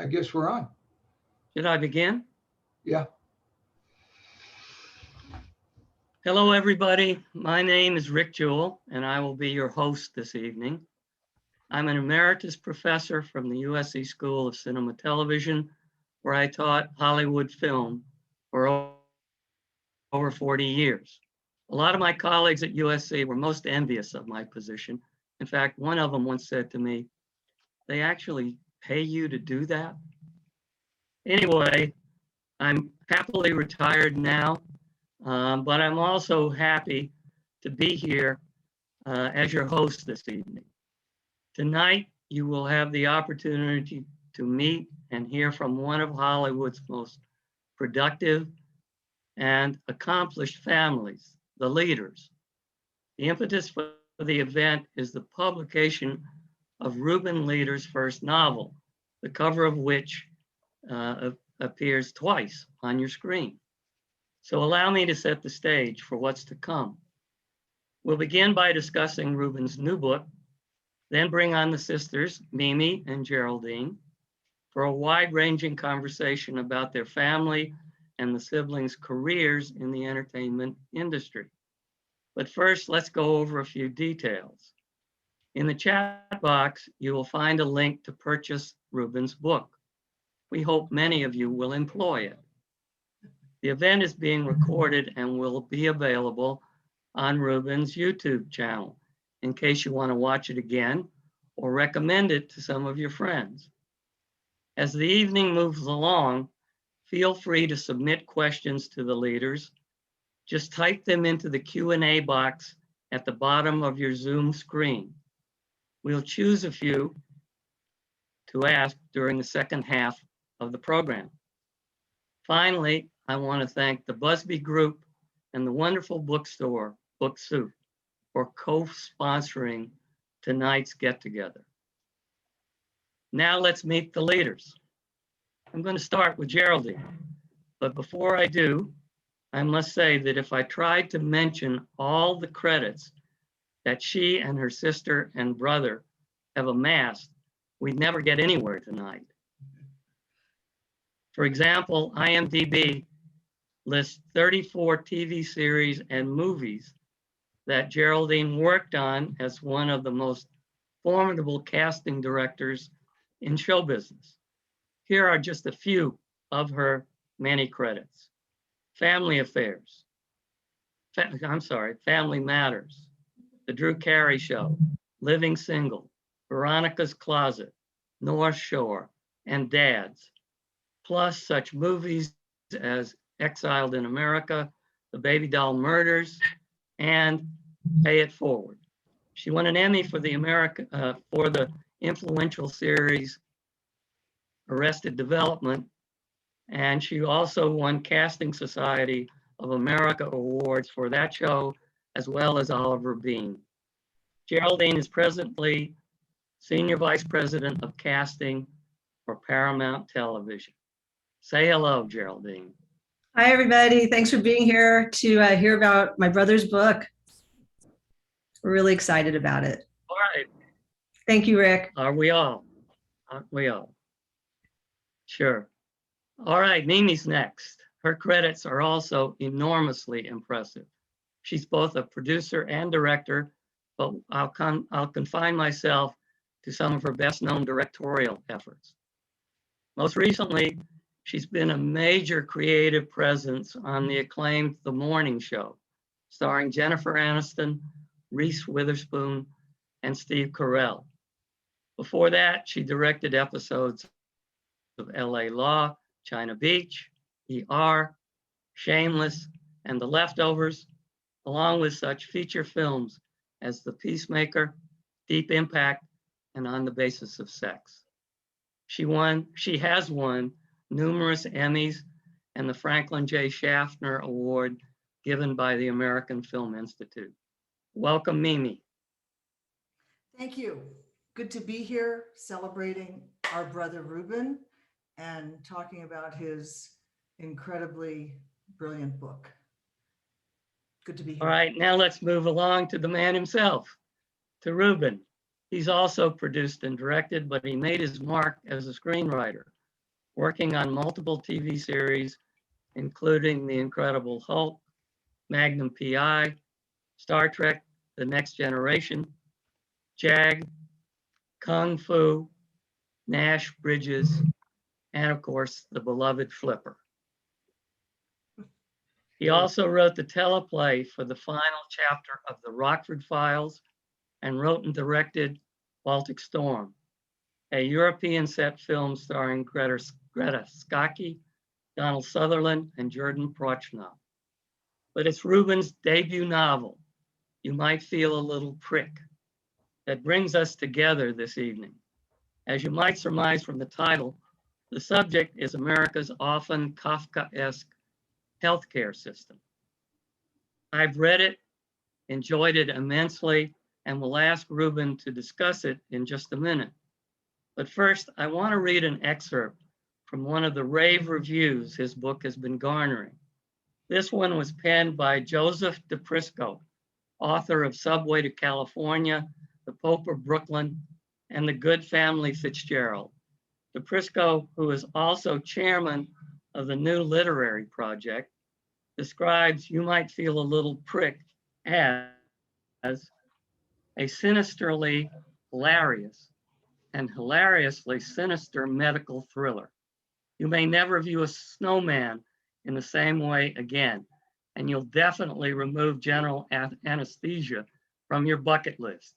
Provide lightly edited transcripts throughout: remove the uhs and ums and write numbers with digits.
I guess we're on. Should I begin? Yeah. Hello, everybody. My name is Rick Jewell, and I will be your host this evening. I'm an emeritus professor from the USC School of Cinema Television, where I taught Hollywood film for over 40 years. A lot of my colleagues at USC were most envious of my position. In fact, one of them once said to me, "They actually pay you to do that?" Anyway, I'm happily retired now, but I'm also happy to be here as your host this evening. Tonight, you will have the opportunity to meet and hear from one of Hollywood's most productive and accomplished families, the Leaders. The impetus for the event is the publication of Reuben Leder's first novel, the cover of which appears twice on your screen. So allow me to set the stage for what's to come. We'll begin by discussing Reuben's new book, then bring on the sisters, Mimi and Geraldine, for a wide-ranging conversation about their family and the siblings' careers in the entertainment industry. But first, let's go over a few details. In the chat box, you will find a link to purchase Reuben's book. We hope many of you will employ it. The event is being recorded and will be available on Reuben's YouTube channel in case you want to watch it again or recommend it to some of your friends. As the evening moves along, feel free to submit questions to the Leaders. Just type them into the Q&A box at the bottom of your Zoom screen. We'll choose a few to ask during the second half of the program. Finally, I want to thank the Busby Group and the wonderful bookstore, Book Soup, for co-sponsoring tonight's get-together. Now let's meet the Leaders. I'm going to start with Geraldine, but before I do, I must say that if I tried to mention all the credits that she and her sister and brother have amassed, we'd never get anywhere tonight. For example, IMDb lists 34 TV series and movies that Geraldine worked on as one of the most formidable casting directors in show business. Here are just a few of her many credits. Family Affairs, Family Matters, The Drew Carey Show, Living Single, Veronica's Closet, North Shore, and Dads, plus such movies as Exiled in America, The Baby Doll Murders, and Pay It Forward. She won an Emmy for the influential series Arrested Development, and she also won Casting Society of America awards for that show, as well as Oliver Bean. Geraldine is presently Senior Vice President of Casting for Paramount Television. Say hello, Geraldine. Hi, everybody. Thanks for being here to hear about my brother's book. We're really excited about it. All right. Thank you, Rick. Are we all? Aren't we all? Sure. All right, Mimi's next. Her credits are also enormously impressive. She's both a producer and director, but I'll confine myself to some of her best-known directorial efforts. Most recently, she's been a major creative presence on the acclaimed The Morning Show, starring Jennifer Aniston, Reese Witherspoon, and Steve Carell. Before that, she directed episodes of LA Law, China Beach, ER, Shameless, and The Leftovers, along with such feature films as The Peacemaker, Deep Impact, and On the Basis of Sex. She has won numerous Emmys and the Franklin J. Schaffner Award given by the American Film Institute. Welcome, Mimi. Thank you. Good to be here celebrating our brother Reuben and talking about his incredibly brilliant book. Good to be here. All right, now let's move along to the man himself, to Reuben. He's also produced and directed, but he made his mark as a screenwriter working on multiple TV series, including The Incredible Hulk, Magnum PI, Star Trek, The Next Generation, JAG, Kung Fu, Nash Bridges, and of course, the beloved Flipper. He also wrote the teleplay for the final chapter of the Rockford Files and wrote and directed Baltic Storm, a European set film starring Greta Scacchi, Donald Sutherland, and Jordan Prochnow. But it's Reuben's debut novel, You Might Feel a Little Prick, that brings us together this evening. As you might surmise from the title, the subject is America's often Kafkaesque healthcare system. I've read it, enjoyed it immensely, and will ask Reuben to discuss it in just a minute. But first, I want to read an excerpt from one of the rave reviews his book has been garnering. This one was penned by Joseph DePrisco, author of Subway to California, The Pope of Brooklyn, and The Good Family Fitzgerald. DePrisco, who is also chairman of the New Literary Project, describes You Might Feel a Little Prick as a sinisterly hilarious and hilariously sinister medical thriller. You may never view a snowman in the same way again, and you'll definitely remove general anesthesia from your bucket list.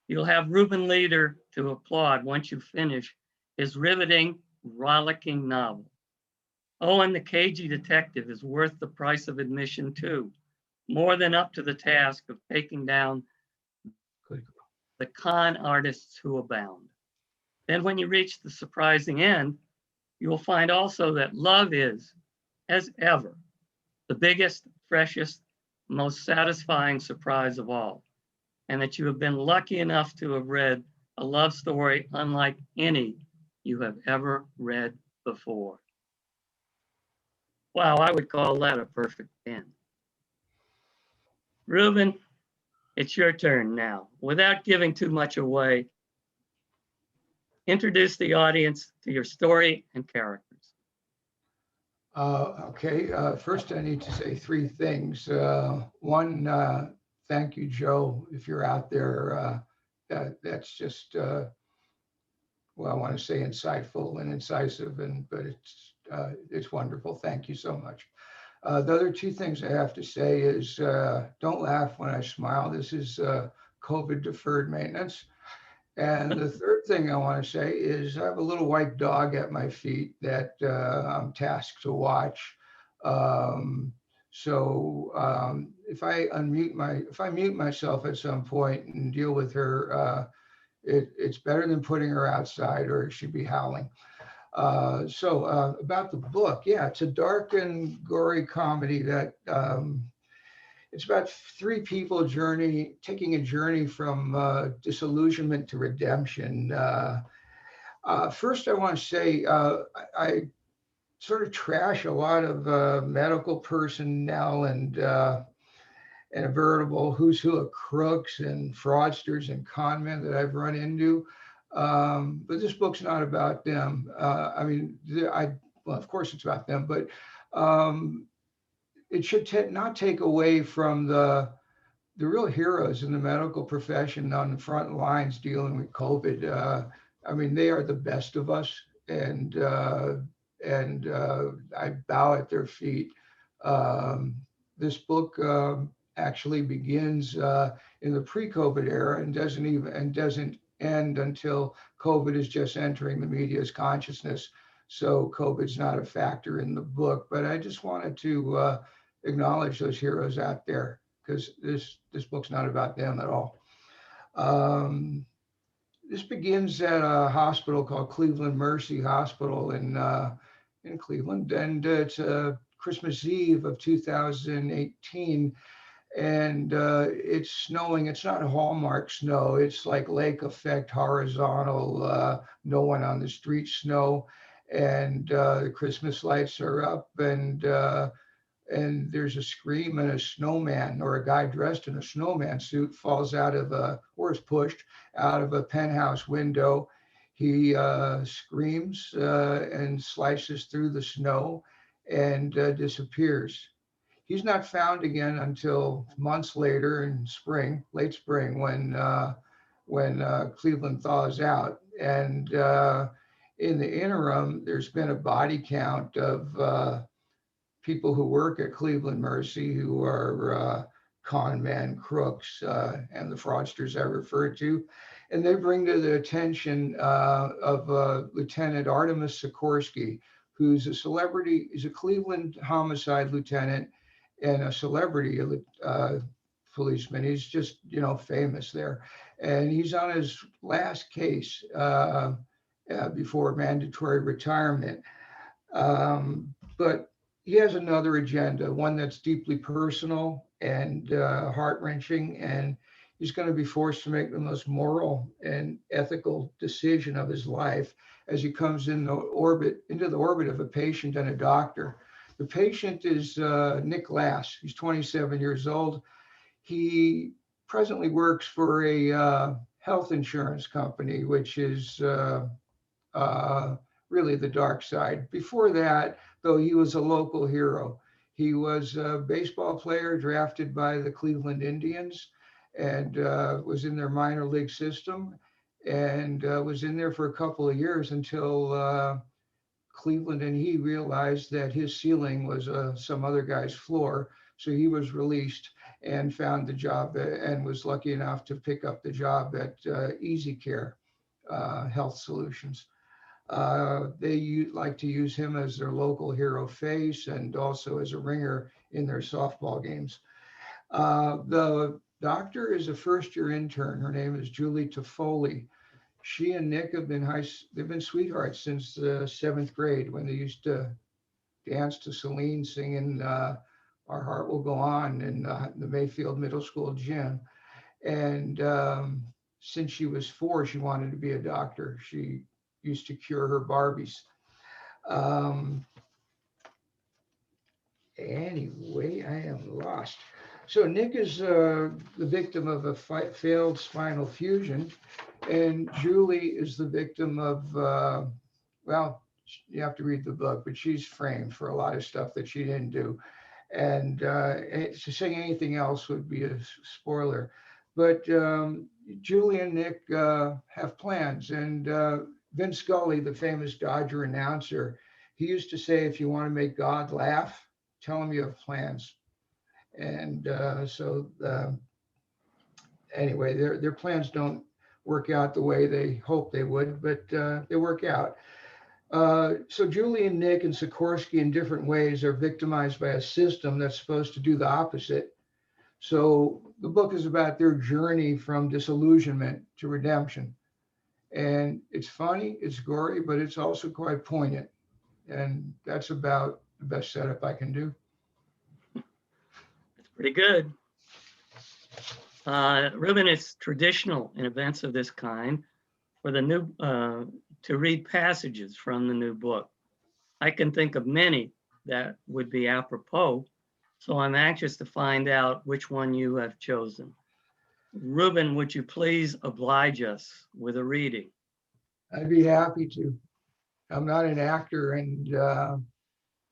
You'll have Reuben Leder to applaud once you finish his riveting, rollicking novel. Oh, and the cagey detective is worth the price of admission too, more than up to the task of taking down the con artists who abound. Then when you reach the surprising end, you will find also that love is, as ever, the biggest, freshest, most satisfying surprise of all, and that you have been lucky enough to have read a love story unlike any you have ever read before. Wow, I would call that a perfect end. Reuben, it's your turn now. Without giving too much away, introduce the audience to your story and characters. Okay, first I need to say three things. One, thank you, Joe, if you're out there. That's just, well, I want to say insightful and incisive, but it's wonderful. Thank you so much. The other two things I have to say is don't laugh when I smile. This is COVID deferred maintenance. And the third thing I want to say is I have a little white dog at my feet that I'm tasked to watch. If I mute myself at some point and deal with her, it's better than putting her outside or she'd be howling. About the book, yeah, it's a dark and gory comedy that it's about three people taking a journey from disillusionment to redemption. First, I want to say I sort of trash a lot of medical personnel and a veritable who's who of crooks and fraudsters and con men that I've run into. But this book's not about them. Well, of course it's about them, but it should not take away from the real heroes in the medical profession on the front lines dealing with COVID. They are the best of us, and I bow at their feet. This book actually begins in the pre-COVID era and doesn't end until COVID is just entering the media's consciousness. So COVID's not a factor in the book, but I just wanted to acknowledge those heroes out there because this book's not about them at all. This begins at a hospital called Cleveland Mercy Hospital in Cleveland, and it's Christmas Eve of 2018, and it's snowing. It's not Hallmark snow. It's like lake effect, horizontal, no one on the street snow, and the Christmas lights are up, and there's a scream, and a snowman or a guy dressed in a snowman suit falls out of or is pushed out of a penthouse window. He screams and slices through the snow and disappears. He's not found again until months later in spring, late spring, when Cleveland thaws out. And in the interim, there's been a body count of people who work at Cleveland Mercy who are con men, crooks, and the fraudsters I referred to. And they bring to the attention of Lieutenant Artemis Sikorsky, who's a celebrity, is a Cleveland homicide lieutenant and a celebrity policeman. He's just, famous there. And he's on his last case before mandatory retirement. But he has another agenda, one that's deeply personal and heart-wrenching, and he's going to be forced to make the most moral and ethical decision of his life as he comes into the orbit of a patient and a doctor. The patient is Nick Glass. He's 27 years old. He presently works for a health insurance company, which is really the dark side. Before that, though, he was a local hero. He was a baseball player drafted by the Cleveland Indians and was in their minor league system and was in there for a couple of years until Cleveland and he realized that his ceiling was some other guy's floor. So he was released and found the job and was lucky enough to pick up the job at Easy Care Health Solutions. They like to use him as their local hero face and also as a ringer in their softball games. The doctor is a first-year intern. Her name is Julie Toffoli. She and Nick have been sweethearts since the 7th grade when they used to dance to Celine singing Our Heart Will Go On in the Mayfield Middle School gym. And since she was 4, she wanted to be a doctor. She used to cure her Barbies. Anyway, I am lost. So Nick is the victim of a failed spinal fusion, and Julie is the victim of, well, you have to read the book, but she's framed for a lot of stuff that she didn't do. And to say anything else would be a spoiler. But Julie and Nick have plans, and Vince Scully, the famous Dodger announcer, he used to say, if you want to make God laugh, tell him you have plans. And anyway, their plans don't work out the way they hope they would, but they work out. So Julie and Nick and Sikorsky in different ways are victimized by a system that's supposed to do the opposite. So the book is about their journey from disillusionment to redemption. And it's funny, it's gory, but it's also quite poignant. And that's about the best setup I can do. It's pretty good. Reuben, it's traditional in events of this kind for the new to read passages from the new book. I can think of many that would be apropos, so I'm anxious to find out which one you have chosen. Reuben, would you please oblige us with a reading? I'd be happy to. I'm not an actor, and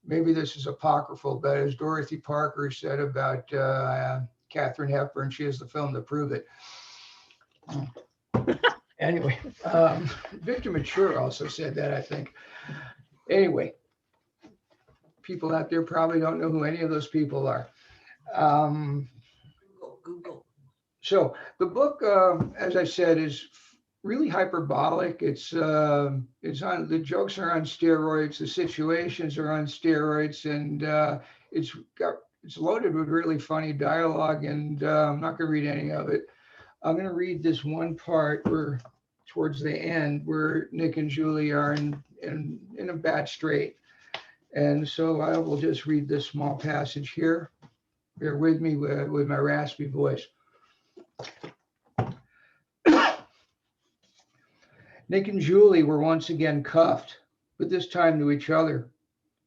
maybe this is apocryphal, but as Dorothy Parker said about Katharine Hepburn, she has the film to prove it. Anyway, Victor Mature also said that, I think. Anyway, people out there probably don't know who any of those people are. Google. So the book, as I said, is really hyperbolic. It's on, the jokes are on steroids, the situations are on steroids, and it's loaded with really funny dialogue. And I'm not going to read any of it. I'm going to read this one part where, towards the end, where Nick and Julie are in a bad strait. And so I will just read this small passage here. Bear with me with my raspy voice. Nick and Julie were once again cuffed, but this time to each other.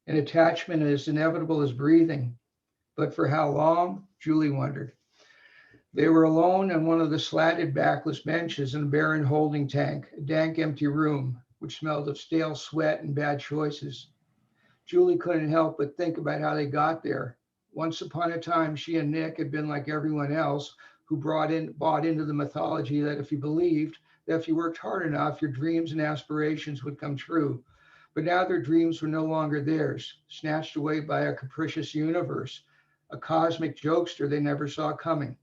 An attachment as inevitable as breathing. But for how long? Julie wondered. They were alone on one of the slatted backless benches in a barren holding tank, a dank, empty room, which smelled of stale sweat and bad choices. Julie couldn't help but think about how they got there. Once upon a time, she and Nick had been like everyone else who bought into the mythology that if you believed, that if you worked hard enough, your dreams and aspirations would come true. But now their dreams were no longer theirs, snatched away by a capricious universe, a cosmic jokester they never saw coming.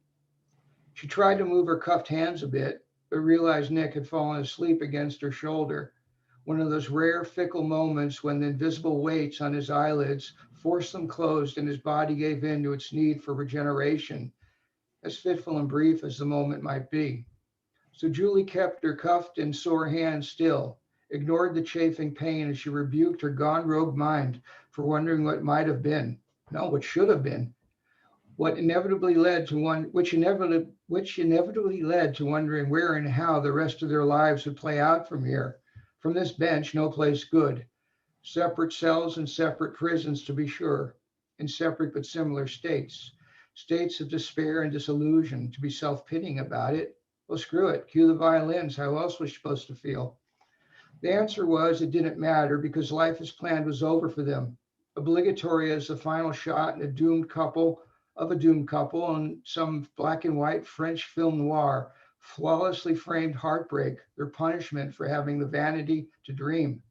She tried to move her cuffed hands a bit, but realized Nick had fallen asleep against her shoulder. One of those rare, fickle moments when the invisible weights on his eyelids forced them closed and his body gave in to its need for regeneration, as fitful and brief as the moment might be. So Julie kept her cuffed and sore hands still, ignored the chafing pain as she rebuked her gone rogue mind for wondering what might have been, no, what should have been, what inevitably led to which inevitably led to wondering where and how the rest of their lives would play out from here. From this bench, no place good. Separate cells and separate prisons, to be sure, in separate but similar states. States of despair and disillusion. To be self-pitying about it, well, screw it. Cue the violins. How else was she supposed to feel? The answer was it didn't matter because life as planned was over for them. Obligatory as the final shot in a doomed couple in some black and white French film noir, flawlessly framed heartbreak, their punishment for having the vanity to dream.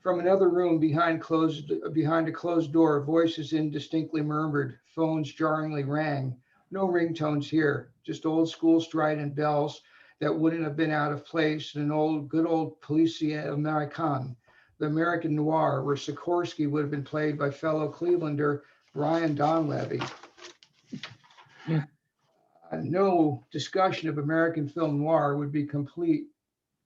From another room behind a closed door, voices indistinctly murmured, phones jarringly rang. No ringtones here, just old school strident bells that wouldn't have been out of place in an good old Policier Americain, the American noir, where Sikorsky would have been played by fellow Clevelander Brian Donlevy. No discussion of American film noir would be complete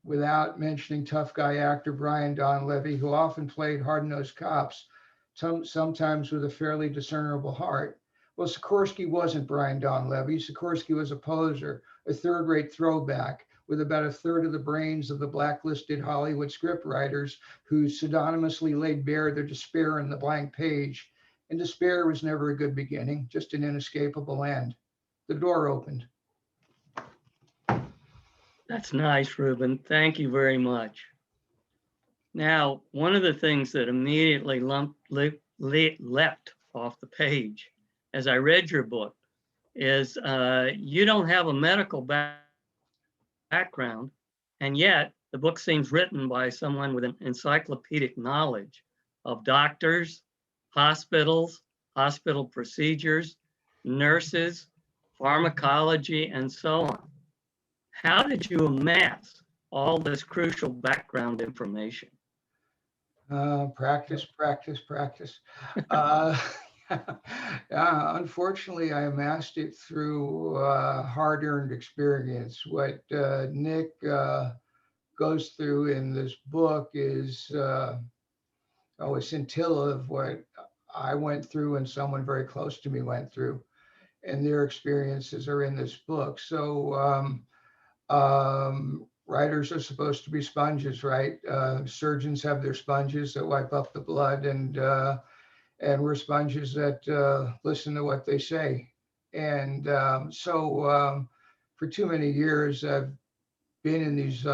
without mentioning tough guy actor Brian Donlevy, who often played hard-nosed cops, sometimes with a fairly discernible heart. Well, Sikorsky wasn't Brian Donlevy. Sikorsky was a poser, a third-rate throwback, with about a third of the brains of the blacklisted Hollywood scriptwriters who pseudonymously laid bare their despair in the blank page. And despair was never a good beginning, just an inescapable end. The door opened. That's nice, Reuben. Thank you very much. Now, one of the things that immediately leapt off the page as I read your book is you don't have a medical background, and yet the book seems written by someone with an encyclopedic knowledge of doctors, hospitals, hospital procedures, nurses, pharmacology, and so on. How did you amass all this crucial background information? Practice. Unfortunately, I amassed it through hard-earned experience. What Nick goes through in this book is a scintilla of what I went through and someone very close to me went through, and their experiences are in this book. So writers are supposed to be sponges, right? Surgeons have their sponges that wipe up the blood, and we're sponges that listen to what they say. And so for too many years, I've been in these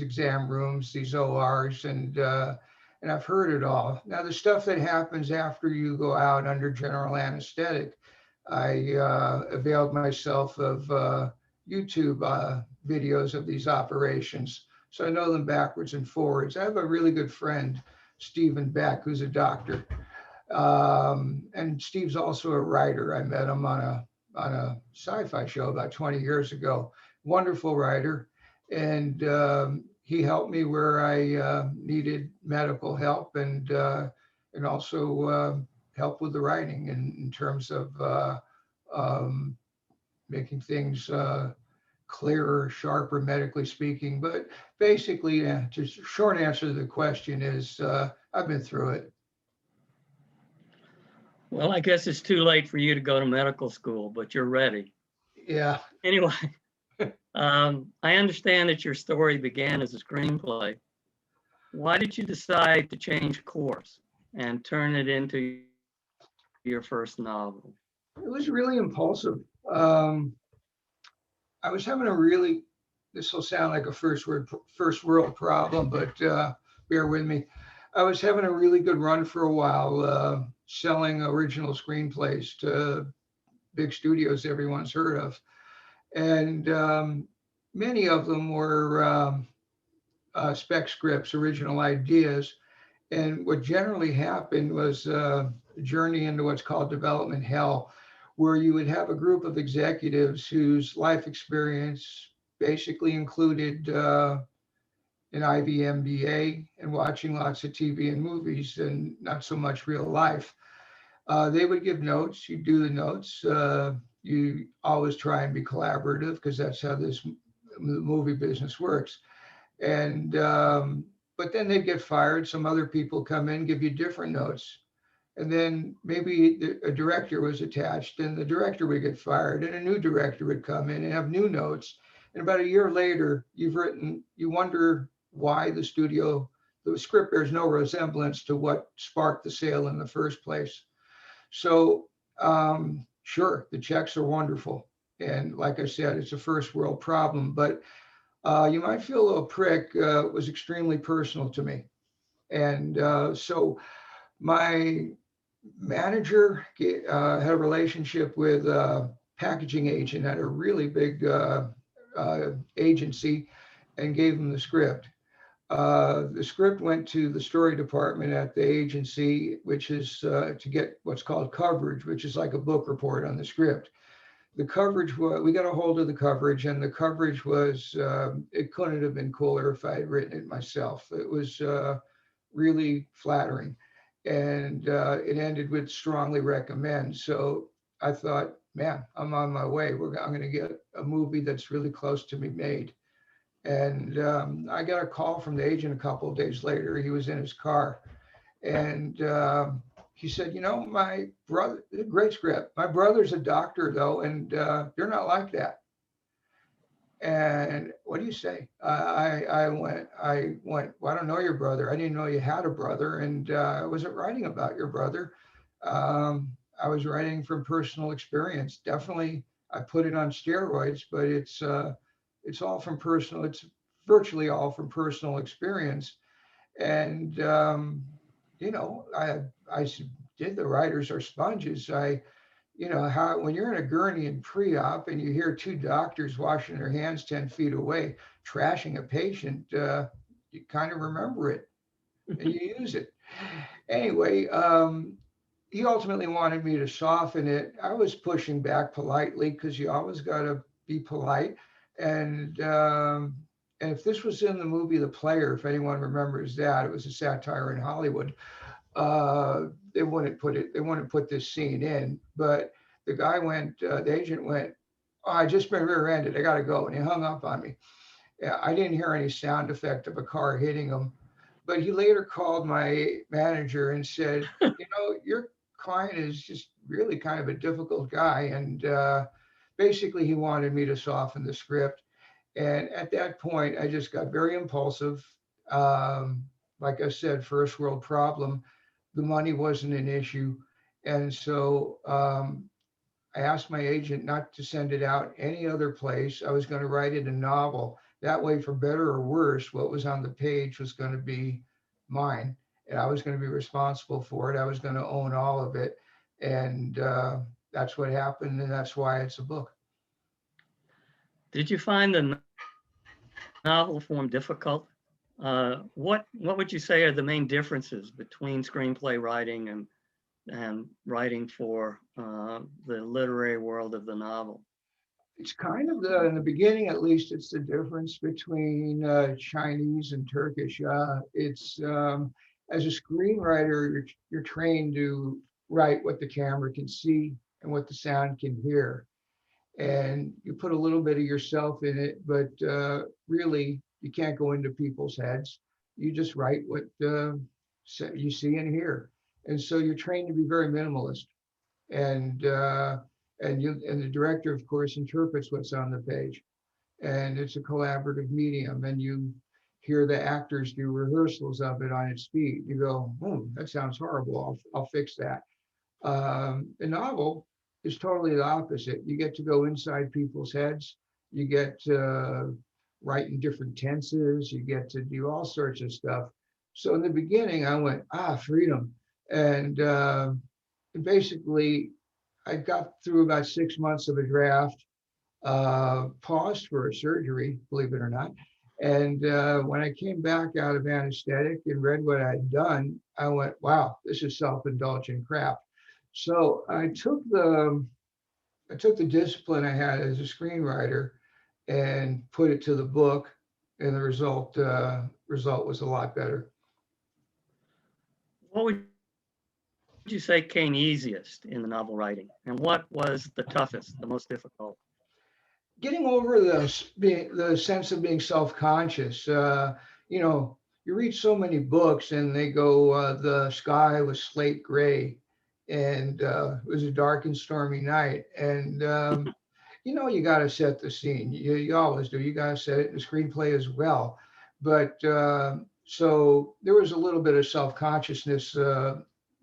exam rooms, these ORs, and I've heard it all. Now, the stuff that happens after you go out under general anesthetic, I availed myself of YouTube videos of these operations. So I know them backwards and forwards. I have a really good friend, Stephen Beck, who's a doctor. And Steve's also a writer. I met him on a sci-fi show about 20 years ago. Wonderful writer. And he helped me where I needed medical help and also help with the writing in terms of making things clearer, sharper, medically speaking. But basically, just short answer to the question is I've been through it. Well, I guess it's too late for you to go to medical school, but you're ready. Yeah. Anyway, I understand that your story began as a screenplay. Why did you decide to change course and turn it into your first novel? It was really impulsive. I was having a really, this will sound like a first world problem, but bear with me. I was having a really good run for a while, selling original screenplays to big studios everyone's heard of. And many of them were spec scripts, original ideas. And what generally happened was a journey into what's called development hell, where you would have a group of executives whose life experience basically included an IB MBA and watching lots of TV and movies and not so much real life. They would give notes, you do the notes. You always try and be collaborative because that's how this movie business works. And but then they'd get fired. Some other people come in, give you different notes. And then maybe a director was attached and the director would get fired and a new director would come in and have new notes. And about a year later, you've written, you wonder why the script bears no resemblance to what sparked the sale in the first place. So sure, the checks are wonderful. And like I said, it's a first world problem, but you might feel a little prick. It was extremely personal to me. And so my manager had a relationship with a packaging agent at a really big agency and gave him the script. The script went to the story department at the agency, which is to get what's called coverage, which is like a book report on the script. The coverage was, we got a hold of the coverage, and the coverage was, it couldn't have been cooler if I had written it myself. It was really flattering. And it ended with strongly recommend. So I thought, man, I'm on my way. I'm going to get a movie that's really close to be made. And I got a call from the agent a couple of days later. He was in his car. And he said, you know, my brother, great script. My brother's a doctor, though, and they're not like that. And what do you say? I went, well, I don't know your brother. I didn't know you had a brother. And I wasn't writing about your brother. I was writing from personal experience. Definitely, I put it on steroids, but it's all from personal, it's virtually all from personal experience. And, you know, I did the writers are sponges. You know, how when you're in a gurney in pre-op and you hear two doctors washing their hands 10 feet away, trashing a patient, you kind of remember it and you use it. Anyway, he ultimately wanted me to soften it. I was pushing back politely because you always got to be polite. And if this was in the movie The Player, if anyone remembers that, it was a satire in Hollywood. They wouldn't put this scene in, but the guy went, the agent went, oh, I just been rear-ended, I gotta go. And he hung up on me. Yeah, I didn't hear any sound effect of a car hitting him, but he later called my manager and said, you know, your client is just really kind of a difficult guy. And basically he wanted me to soften the script. And at that point, I just got very impulsive. Like I said, first world problem. The money wasn't an issue. And so I asked my agent not to send it out any other place. I was going to write it a novel. That way, for better or worse, what was on the page was going to be mine. And I was going to be responsible for it. I was going to own all of it. And that's what happened. And that's why it's a book. Did you find the novel form difficult? What would you say are the main differences between screenplay writing and writing for the literary world of the novel? It's kind of in the beginning, at least, it's the difference between Chinese and Turkish. It's as a screenwriter, you're trained to write what the camera can see and what the sound can hear. And you put a little bit of yourself in it, but really you can't go into people's heads. You just write what you see and hear. And so you're trained to be very minimalist. And the director, of course, interprets what's on the page. And it's a collaborative medium. And you hear the actors do rehearsals of it on its feet. You go, that sounds horrible. I'll fix that. The novel is totally the opposite. You get to go inside people's heads. You get to write in different tenses. You get to do all sorts of stuff. So in the beginning, I went, freedom. And basically, I got through about 6 months of a draft, paused for a surgery, believe it or not. And when I came back out of anesthetic and read what I'd done, I went, wow, this is self-indulgent crap. So I took the discipline I had as a screenwriter and put it to the book, and the result was a lot better. What would you say came easiest in the novel writing, and what was the toughest, the most difficult? Getting over the sense of being self-conscious. You know, you read so many books and they go, the sky was slate gray, and it was a dark and stormy night. And you know, you got to set the scene. You always do. You got to set it in the screenplay as well. But so there was a little bit of self-consciousness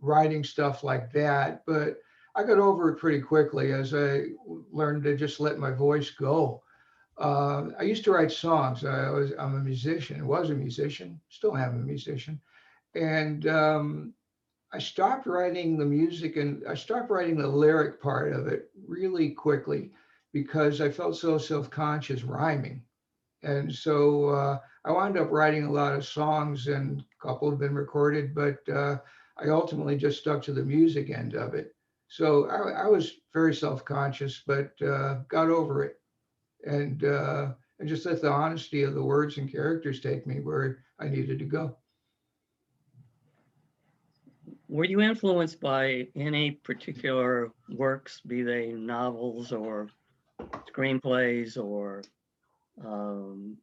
writing stuff like that, but I got over it pretty quickly as I learned to just let my voice go. I used to write songs. I'm a musician, was a musician, still am a musician. And I stopped writing the music and I stopped writing the lyric part of it really quickly because I felt so self-conscious rhyming. And so I wound up writing a lot of songs, and a couple have been recorded, but I ultimately just stuck to the music end of it. So I was very self-conscious, but got over it, and just let the honesty of the words and characters take me where I needed to go. Were you influenced by any particular works, be they novels or screenplays or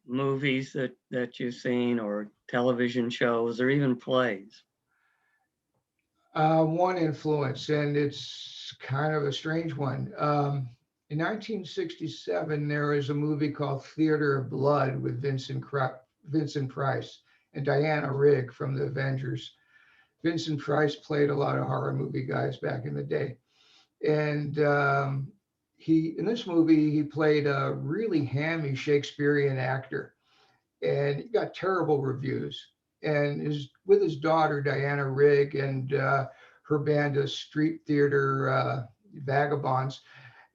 movies that you've seen, or television shows, or even plays? One influence, and it's kind of a strange one. In 1967, there was a movie called Theater of Blood with Vincent Price and Diana Rigg from the Avengers. Vincent Price played a lot of horror movie guys back in the day. And in this movie, he played a really hammy Shakespearean actor, and he got terrible reviews. And with his daughter Diana Rigg and her band of street theater vagabonds,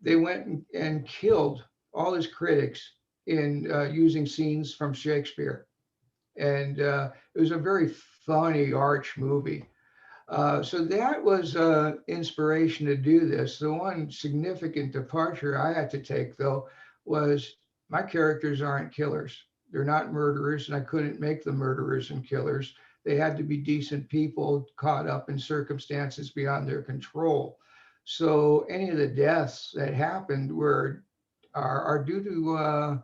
they went and killed all his critics in using scenes from Shakespeare. And it was a very funny arch movie. So that was inspiration to do this. The one significant departure I had to take, though, was my characters aren't killers. They're not murderers, and I couldn't make them murderers and killers. They had to be decent people caught up in circumstances beyond their control. So any of the deaths that happened are due to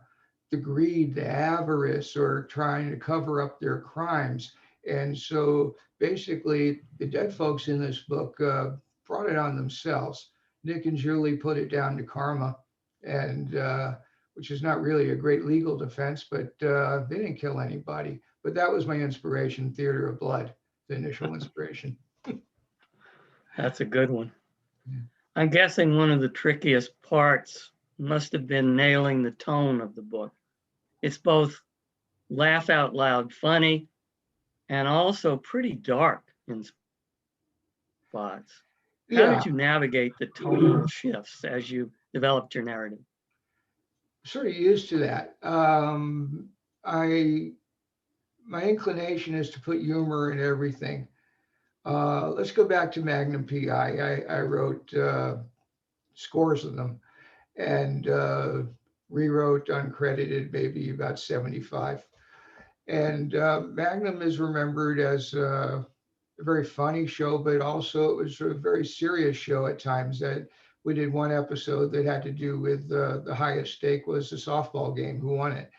the greed, the avarice, or trying to cover up their crimes. And so basically, the dead folks in this book brought it on themselves. Nick and Julie put it down to karma, and which is not really a great legal defense, but they didn't kill anybody. But that was my inspiration, Theater of Blood, the initial inspiration. That's a good one. Yeah. I'm guessing one of the trickiest parts must have been nailing the tone of the book. It's both laugh out loud funny and also pretty dark in spots. How Yeah, did you navigate the tonal shifts as you developed your narrative? sort of used to that. My inclination is to put humor in everything. Let's go back to Magnum PI. I wrote scores of them and rewrote uncredited maybe about 75. And Magnum is remembered as a very funny show, but also it was a very serious show at times. That we did one episode that had to do with the highest stake was the softball game, who won it.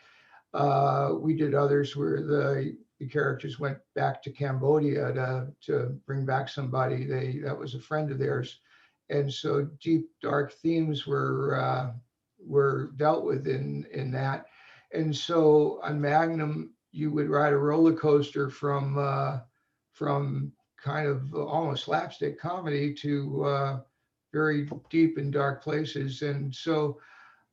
We did others where the characters went back to Cambodia to bring back somebody that was a friend of theirs, and so deep dark themes were dealt with in that. And so on Magnum, you would ride a roller coaster from kind of almost slapstick comedy to very deep and dark places. And so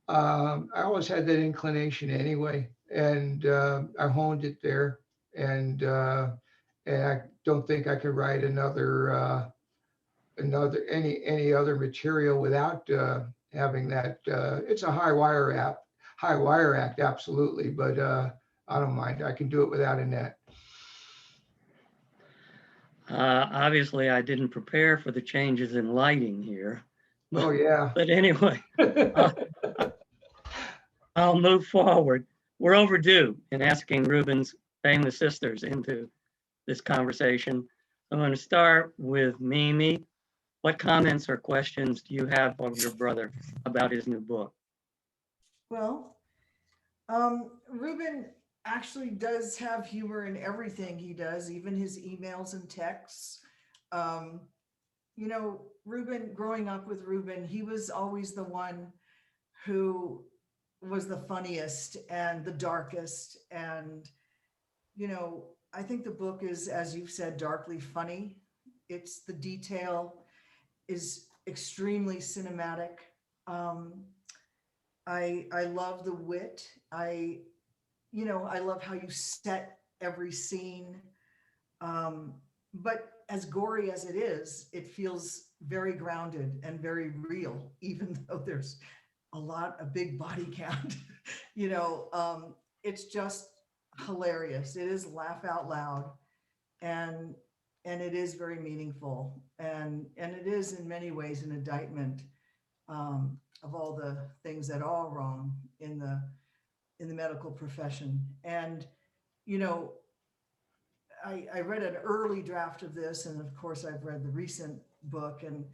I always had that inclination anyway, and I honed it there. And I don't think I could write any other material without having that. It's a high wire act, absolutely, but I don't mind. I can do it without a net. Obviously, I didn't prepare for the changes in lighting here. Oh yeah. But anyway, I'll move forward. We're overdue in asking Reuben's famous sisters into this conversation. I'm going to start with Mimi. What comments or questions do you have of your brother about his new book? Well, Reuben actually does have humor in everything he does, even his emails and texts. You know, Reuben, growing up with Reuben, he was always the one who was the funniest and the darkest. And, you know, I think the book is, as you've said, darkly funny. It's the detail is extremely cinematic. I love the wit. I love how you set every scene. But as gory as it is, it feels very grounded and very real, even though there's a big body count. It's just hilarious. It is laugh out loud, and it is very meaningful, and it is in many ways an indictment of all the things that are wrong in the medical profession. And you know, I read an early draft of this, and of course I've read the recent book, and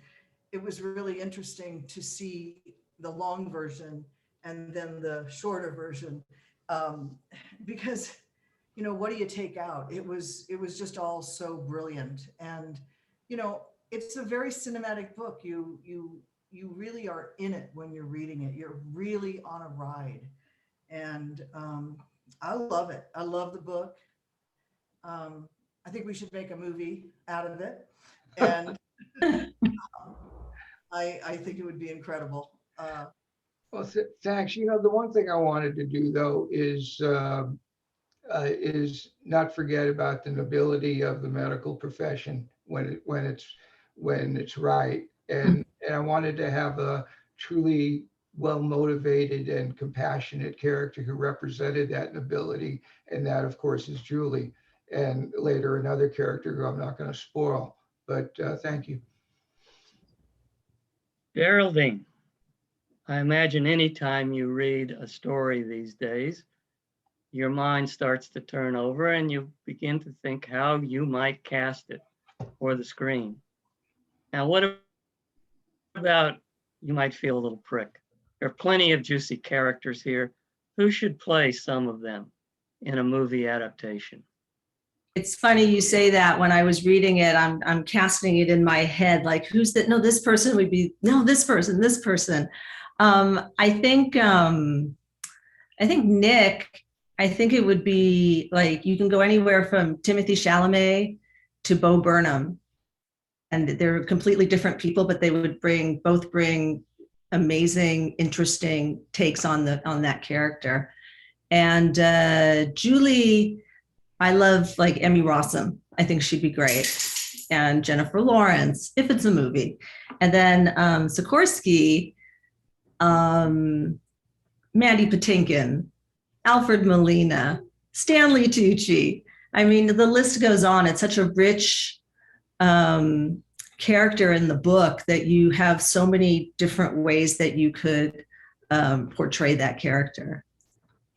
it was really interesting to see the long version and then the shorter version, because what do you take out? It was just all so brilliant, and it's a very cinematic book. You really are in it when you're reading it. You're really on a ride, and I love it. I love the book. I think we should make a movie out of it, and I think it would be incredible. Well, thanks. The one thing I wanted to do though is not forget about the nobility of the medical profession when it's right, and I wanted to have a truly well-motivated and compassionate character who represented that nobility, and that of course is Julie, and later another character who I'm not going to spoil, but thank you. Geraldine, I imagine anytime you read a story these days, your mind starts to turn over and you begin to think how you might cast it for the screen. Now, what about you might feel a little prick? There are plenty of juicy characters here. Who should play some of them in a movie adaptation? It's funny you say that. When I was reading it, I'm casting it in my head, like who's that? No, this person would be, no, this person. I think Nick, I think it would be like, you can go anywhere from Timothy Chalamet to Bo Burnham, and they're completely different people, but they would both bring amazing, interesting takes on that character. And Julie, I love like Emmy Rossum. I think she'd be great. And Jennifer Lawrence, if it's a movie. And then Sikorsky, Mandy Patinkin, Alfred Molina, Stanley Tucci. I mean, the list goes on. It's such a rich character in the book that you have so many different ways that you could portray that character.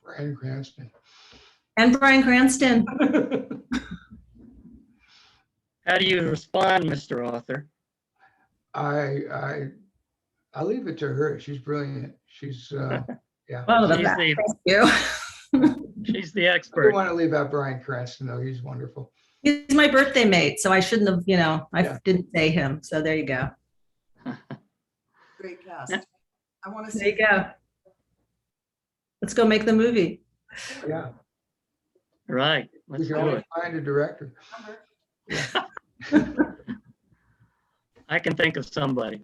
Bryan Cranston. And Bryan Cranston. How do you respond, Mr. Author? I leave it to her. She's brilliant. She's yeah. Well, She's thank you. She's the I expert. don't want to leave out Bryan Cranston though. He's wonderful. He's my birthday mate, so I shouldn't have, I didn't say him. So there you go. Great cast. I want to There see. you go. Let's go make the movie. Yeah. Right. We Let's can do always it. find a director. I can think of somebody.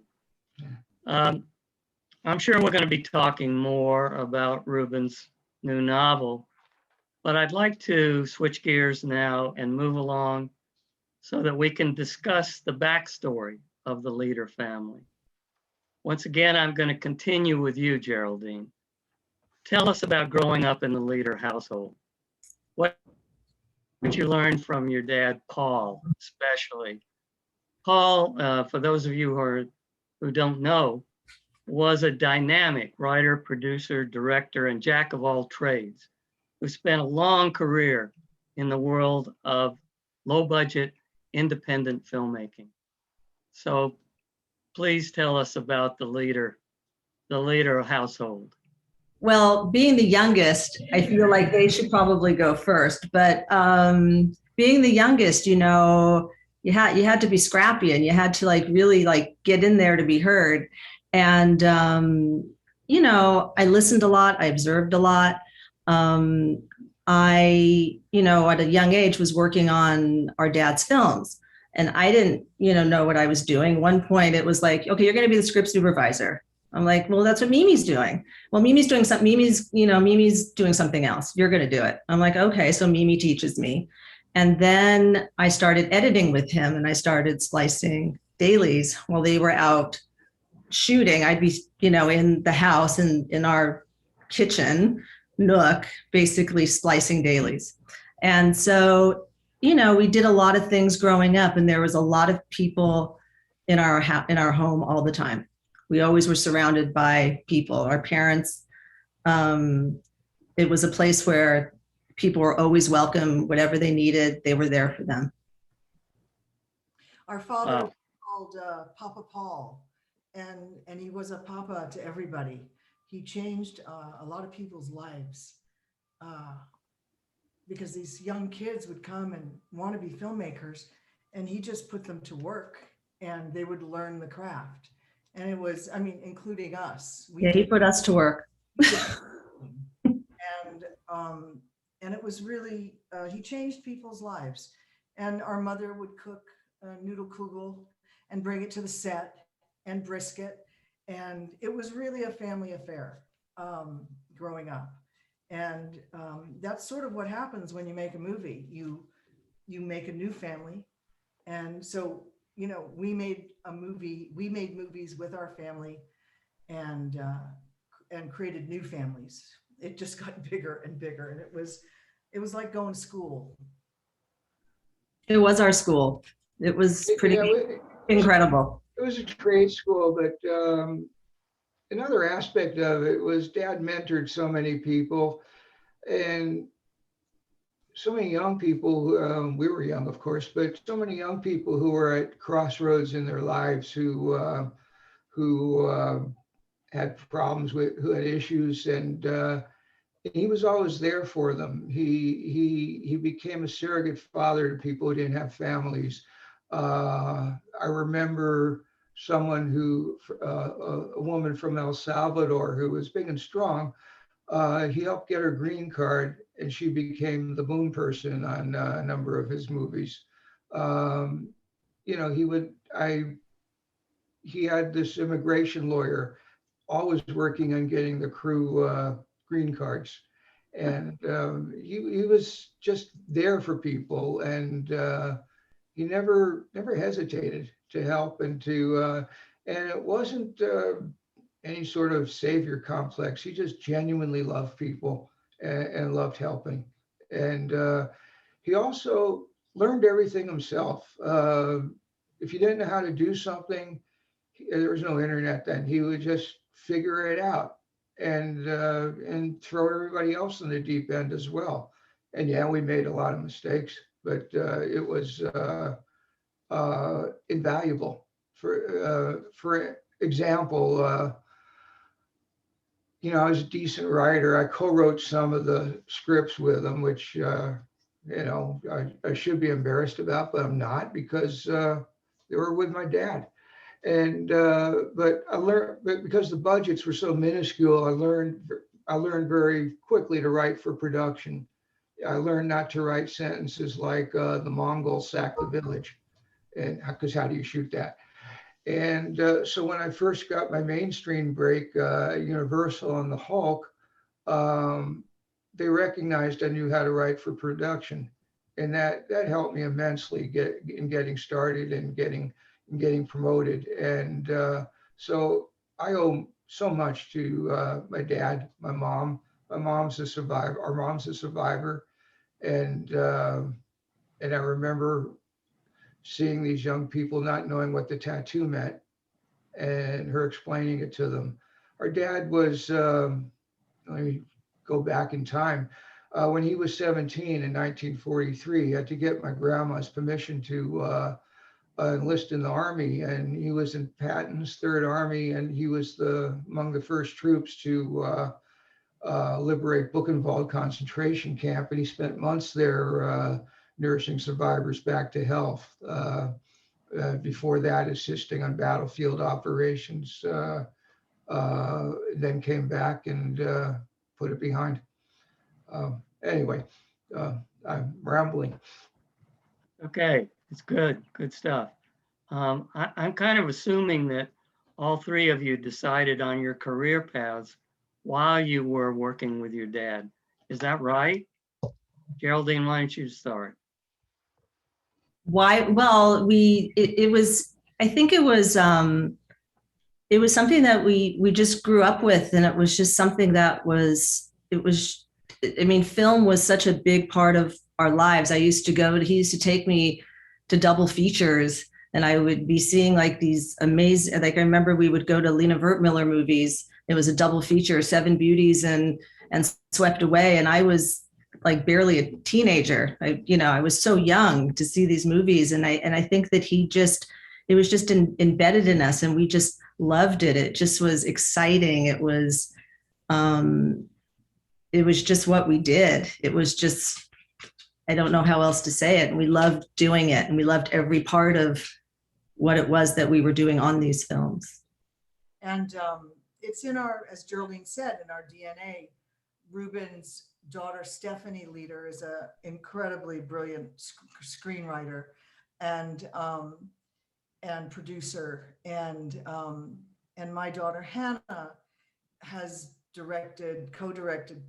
I'm sure we're going to be talking more about Reuben's new novel, but I'd like to switch gears now and move along so that we can discuss the backstory of the Leder family. Once again, I'm going to continue with you, Geraldine. Tell us about growing up in the Leder household. What did you learn from your dad, Paul, especially? Paul, for those of you who don't know, was a dynamic writer, producer, director, and jack of all trades who spent a long career in the world of low budget, independent filmmaking. So please tell us about the Leder household. Well, being the youngest, I feel like they should probably go first. But being the youngest, you know, you had to be scrappy and you had to like really like get in there to be heard. And you know, I listened a lot. I observed a lot. I, you know, at a young age was working on our dad's films, and I didn't, you know what I was doing. One point, it was like, okay, you're going to be the script supervisor. I'm like, well, that's what Mimi's doing. Well, Mimi's doing something. Mimi's doing something else. You're going to do it. I'm like, okay. So Mimi teaches me. And then I started editing with him, and I started splicing dailies while they were out shooting. I'd be, you know, in the house and in our kitchen nook, basically splicing dailies. And so, you know, we did a lot of things growing up, and there was a lot of people in our home all the time. We always were surrounded by people. Our parents, it was a place where people were always welcome. Whatever they needed, they were there for them. Our father was called Papa Paul, and he was a papa to everybody. He changed a lot of people's lives because these young kids would come and want to be filmmakers, and he just put them to work, and they would learn the craft. And it was, I mean, including us. He put us to work. And it was really, he changed people's lives. And our mother would cook noodle kugel and bring it to the set and brisket. And it was really a family affair growing up. And that's sort of what happens when you make a movie. You make a new family. And so, you know, we made movies with our family and created new families. It just got bigger and bigger. And it was like going to school. It was our school. It was pretty incredible. It was a trade school, but another aspect of it was Dad mentored so many people, and so many young people. We were young, of course, but so many young people who were at crossroads in their lives, who had problems who had issues, and he was always there for them. He became a surrogate father to people who didn't have families. I remember someone a woman from El Salvador who was big and strong. He helped get her green card, and she became the moon person on a number of his movies. You know, he had this immigration lawyer always working on getting the crew green cards. And he was just there for people, and he never hesitated to help and it wasn't any sort of savior complex. He just genuinely loved people and loved helping. And he also learned everything himself. If you didn't know how to do something, there was no internet then. He would just figure it out and throw everybody else in the deep end as well. And yeah, we made a lot of mistakes, but it was invaluable. For example, you know, I was a decent writer. I co-wrote some of the scripts with him, which you know, I should be embarrassed about, but I'm not, because they were with my dad. And but because the budgets were so minuscule, I learned very quickly to write for production. I learned not to write sentences like the Mongols sacked the village, and because how do you shoot that? And so when I first got my mainstream break, Universal and the Hulk, um, they recognized I knew how to write for production, and that helped me immensely in getting started and getting promoted. And so I owe so much to my dad, my mom. My mom's a survivor. Our mom's a survivor, and I remember seeing these young people not knowing what the tattoo meant, and her explaining it to them. Our dad was. Let me go back in time. When he was 17 in 1943, he had to get my grandma's permission to enlist in the army, and he was in Patton's Third Army, and he was among the first troops to liberate Buchenwald concentration camp, and he spent months there nursing survivors back to health. Before that, assisting on battlefield operations. Then came back and put it behind. Anyway, I'm rambling. Okay, it's good, good stuff. I'm kind of assuming that all three of you decided on your career paths while you were working with your dad. Is that right? Geraldine, why don't you start? Why? Well, it was, I think it was something that we just grew up with, and it was just something that I mean, film was such a big part of our lives. He used to take me to double features, and I would be seeing like these amazing, like I remember we would go to Lena Wertmüller movies. It was a double feature, Seven Beauties and Swept Away. And I was like barely a teenager. I was so young to see these movies. And I think that it was just embedded in us, and we just loved it. It just was exciting. It was just what we did. It was just, I don't know how else to say it. And we loved doing it, and we loved every part of what it was that we were doing on these films. And it's in our, as Geraldine said, in our DNA. Reuben's daughter, Stephanie Leder, is an incredibly brilliant screenwriter and producer. And my daughter, Hannah, has directed, co-directed,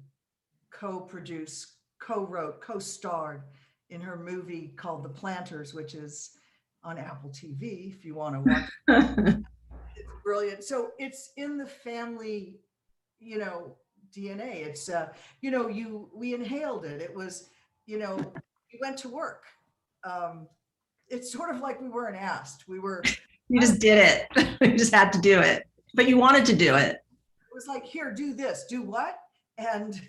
co-produced, co-wrote, co-starred in her movie called The Planters, which is on Apple TV if you want to watch it. It's brilliant. So it's in the family, DNA. It's we inhaled it. It was, we went to work. It's sort of like we weren't asked. You just did it. You just had to do it, but you wanted to do it. It was like, here, do this, do what? And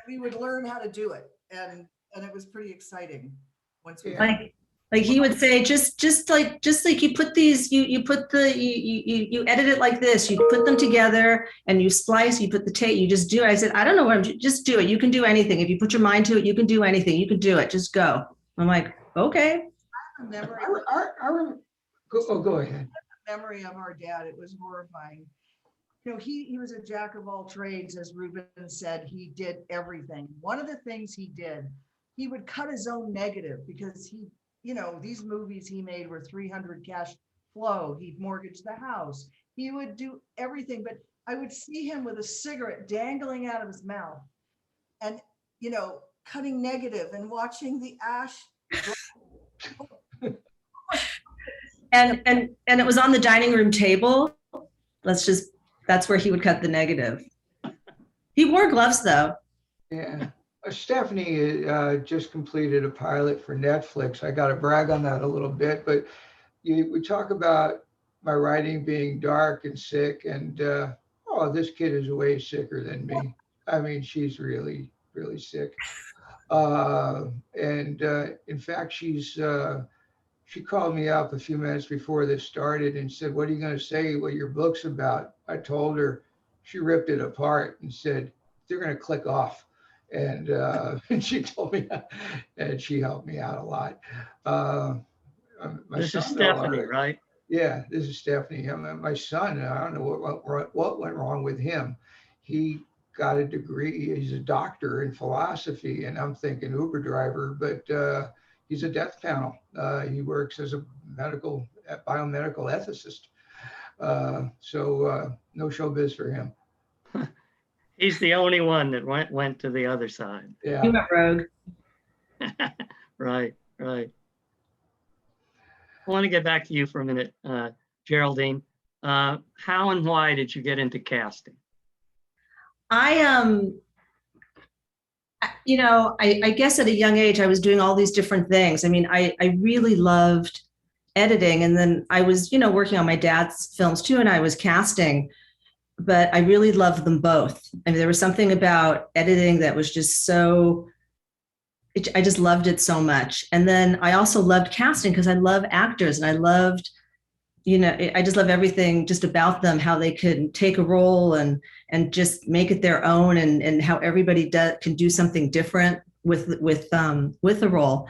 we would learn how to do it. And it was pretty exciting once we like he would say, just like you put these, you edit it like this, you put them together and you splice, you put the tape, you just do it. I said, I don't know what just do it. You can do anything. If you put your mind to it, you can do anything. You can do it. Just go. I'm like, okay. Go ahead. Memory of our dad. It was horrifying. He was a jack of all trades, as Reuben said. He did everything. One of the things he did, he would cut his own negative because these movies he made were 300 cash flow. He'd mortgage the house. He would do everything, but I would see him with a cigarette dangling out of his mouth and, cutting negative and watching the ash. And it was on the dining room table. That's where he would cut the negative. He wore gloves though. Yeah. Stephanie just completed a pilot for Netflix. I got to brag on that a little bit, but we talk about my writing being dark and sick, and this kid is way sicker than me. I mean, she's really, really sick. In fact, she called me up a few minutes before this started and said, "What are you going to say what your book's about?" I told her. She ripped it apart and said, "They're going to click off." And she told me, and she helped me out a lot. This is Stephanie, right? Yeah, this is Stephanie. My son, I don't know what went wrong with him. He got a degree. He's a doctor in philosophy, and I'm thinking Uber driver, but he's a death panel. He works as a medical biomedical ethicist. No showbiz for him. He's the only one that went to the other side. Yeah. You went rogue. Right, right. I want to get back to you for a minute, Geraldine. How and why did you get into casting? I I guess at a young age, I was doing all these different things. I mean, I really loved editing. And then I was, working on my dad's films too, and I was casting, but I really loved them both. I mean, there was something about editing that was just I just loved it so much. And then I also loved casting because I love actors, and I loved, I just love everything just about them, how they could take a role and just make it their own, and how everybody can do something different with the role.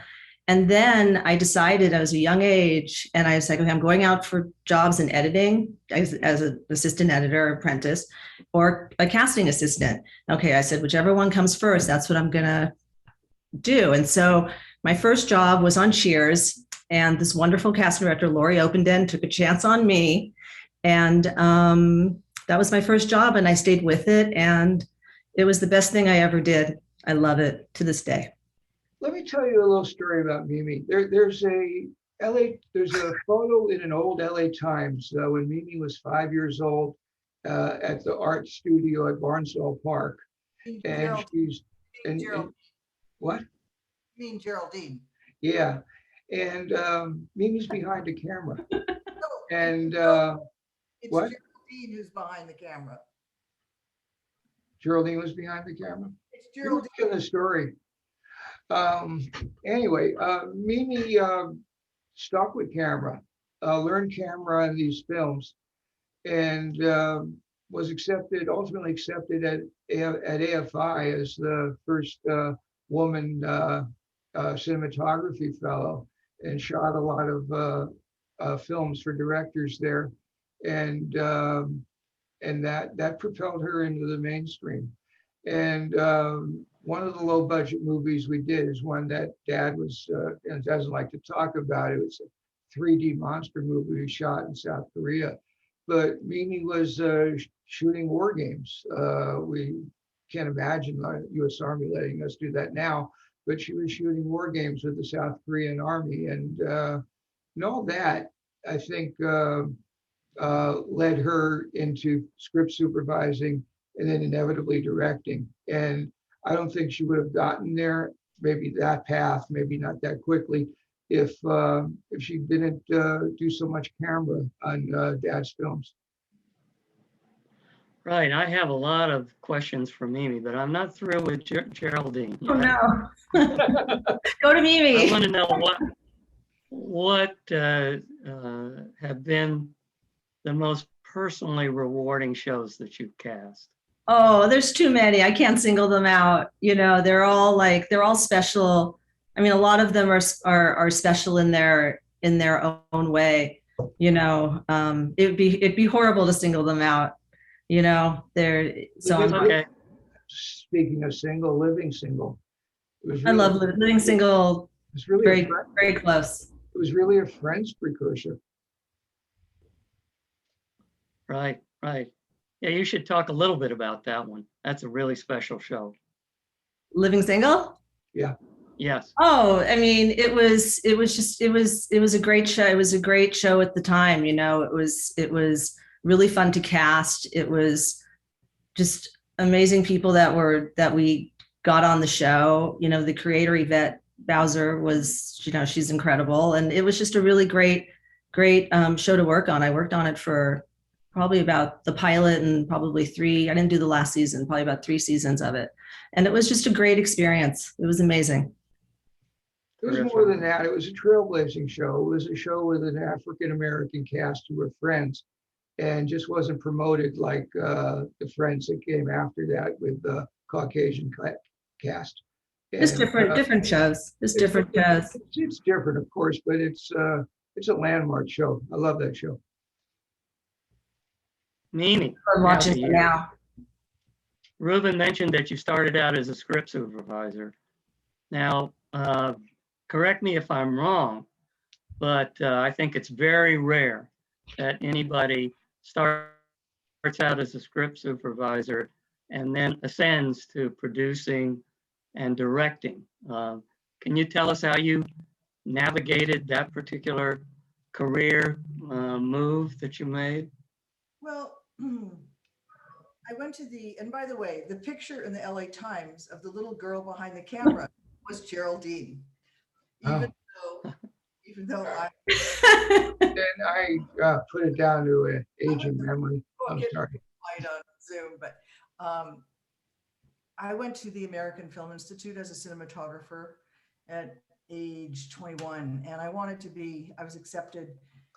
And then I decided, I was a young age, and I was like, okay, I'm going out for jobs in editing as an assistant editor, apprentice, or a casting assistant. Okay, I said, whichever one comes first, that's what I'm gonna do. And so my first job was on Cheers, and this wonderful casting director, Laurie Openden, took a chance on me. And that was my first job, and I stayed with it, and it was the best thing I ever did. I love it to this day. Let me tell you a little story about Mimi. There's a photo in an old LA Times when Mimi was 5 years old at the art studio at Barnsdall Park. And what? You mean Geraldine? Yeah. And Mimi's behind the camera. And It's what? Geraldine who's behind the camera. Geraldine was behind the camera? It's You're Geraldine. in the story. Anyway, Mimi stuck with camera, learned camera in these films, and was ultimately accepted at AFI as the first woman cinematography fellow, and shot a lot of films for directors there, and that propelled her into the mainstream. And one of the low budget movies we did is one that Dad doesn't like to talk about. It was a 3D monster movie we shot in South Korea. But Mimi was shooting war games. We can't imagine the U.S. Army letting us do that now, but she was shooting war games with the South Korean Army. And all that, I think, led her into script supervising and then inevitably directing. And I don't think she would have gotten there, maybe that path, maybe not that quickly, if she didn't do so much camera on Dad's films. Right. I have a lot of questions for Mimi, but I'm not through with Geraldine. Oh no. Go to I Mimi. want to know what have been the most personally rewarding shows that you've cast. Oh, there's too many. I can't single them out. They're all special. I mean, a lot of them are special in their own way. It'd be horrible to single them out. Okay. Speaking of single, Living Single. I love Living Single. It's really very, very close. It was really a Friends precursor. Right, right. Yeah, you should talk a little bit about that one. That's a really special show. Living Single? Yeah. Yes. Oh, I mean, it was a great show. It was a great show at the time. It was really fun to cast. It was just amazing people that we got on the show. The creator, Yvette Bowser, was, she's incredible. And it was just a really great show to work on. I worked on it for probably about the pilot and probably I didn't do the last season, probably about 3 seasons of it. And it was just a great experience. It was amazing. It was more than that. It was a trailblazing show. It was a show with an African-American cast who were friends, and just wasn't promoted like the Friends that came after that with the Caucasian cast. Just different shows. Just different shows. It's different, of course, but it's a landmark show. I love that show. Mimi. I'm watching it now. Reuben mentioned that you started out as a script supervisor. Now, correct me if I'm wrong, but I think it's very rare that anybody starts out as a script supervisor and then ascends to producing and directing. Can you tell us how you navigated that particular career move that you made? Well, I went to and by the way, the picture in the LA Times of the little girl behind the camera was Geraldine. Even Oh, though, even though I then I put it down to an aging memory. I'm get sorry. light on Zoom, but um, I went to the American Film Institute as a cinematographer at age 21, and I was accepted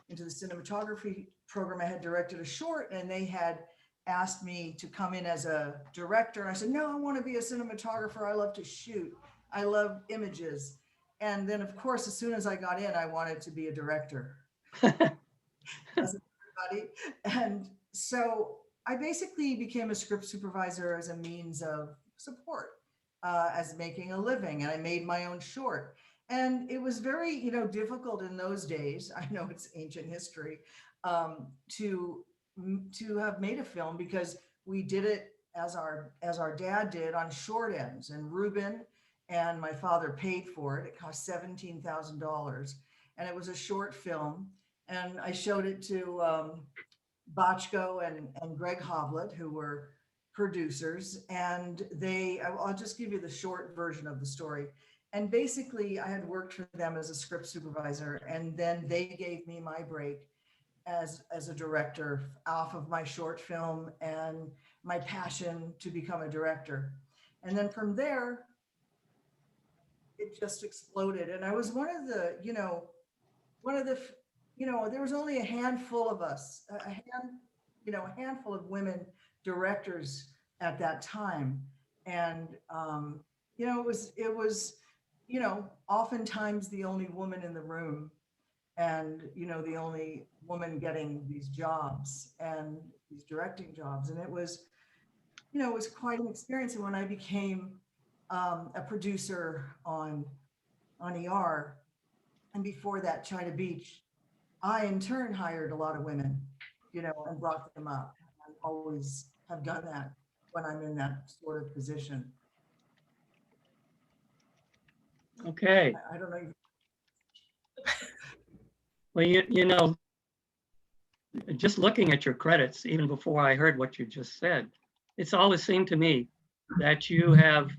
into the cinematography program. I had directed a short, and they had asked me to come in as a director. And I said, no, I want to be a cinematographer. I love to shoot. I love images. And then, of course, as soon as I got in, I wanted to be a director. Doesn't everybody? And so I basically became a script supervisor as a means of support, as making a living. And I made my own short. And it was very, difficult in those days. I know it's ancient history, to have made a film, because we did it as our dad did, on short ends. And Reuben and my father paid for it. It cost $17,000, and it was a short film. And I showed it to Botchko and Greg Hoblet, who were producers. And I'll just give you the short version of the story. And basically, I had worked for them as a script supervisor, and then they gave me my break as a director off of my short film and my passion to become a director. And then from there, it just exploded. And I was one of the, there was only a handful of us, a handful of women directors at that time. And, it was oftentimes the only woman in the room, and, the only woman getting these jobs and these directing jobs. And it was quite an experience. And when I became a producer on ER, and before that, China Beach, I in turn hired a lot of women, and brought them up. I always have done that when I'm in that sort of position. Okay. I don't know. Well, just looking at your credits, even before I heard what you just said, it's always seemed to me that you have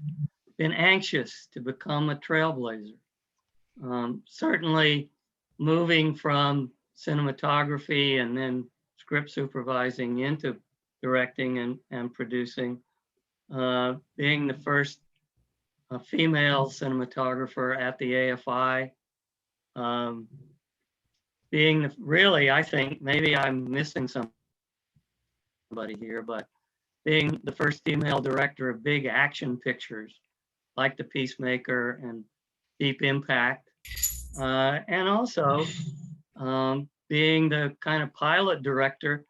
been anxious to become a trailblazer. Certainly moving from cinematography and then script supervising into directing and producing, being the first female cinematographer at the AFI, really, I think maybe I'm missing somebody here, but being the first female director of big action pictures like The Peacemaker and Deep Impact, and also being the kind of pilot director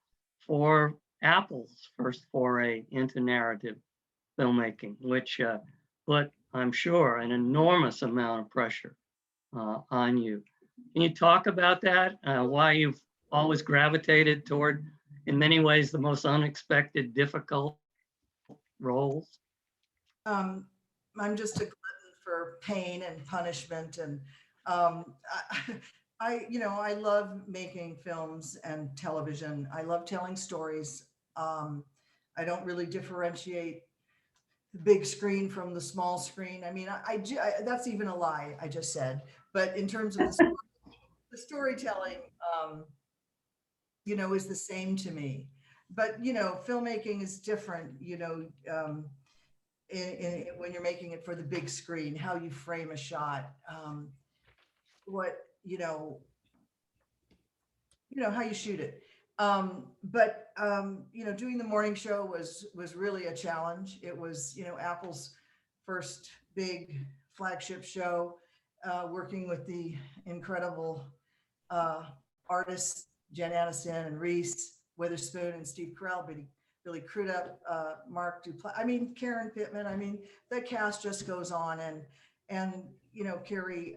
for Apple's first foray into narrative filmmaking, which put, I'm sure, an enormous amount of pressure on you. Can you talk about that? Why you've always gravitated toward, in many ways, the most unexpected, difficult roles? I'm just a glutton for pain and punishment. And um, I love making films and television. I love telling stories. I don't really differentiate the big screen from the small screen. I mean, that's even a lie I just said. But in terms of the storytelling, is the same to me. But, filmmaking is different, when you're making it for the big screen, how you frame a shot, what, how you shoot it. But doing the morning show was really a challenge. It was, Apple's first big flagship show, working with the incredible artists, Jen Aniston and Reese Witherspoon and Steve Carell, Billy Crudup, Mark Duplass. I mean, Karen Pittman. I mean, the cast just goes on, and Carrie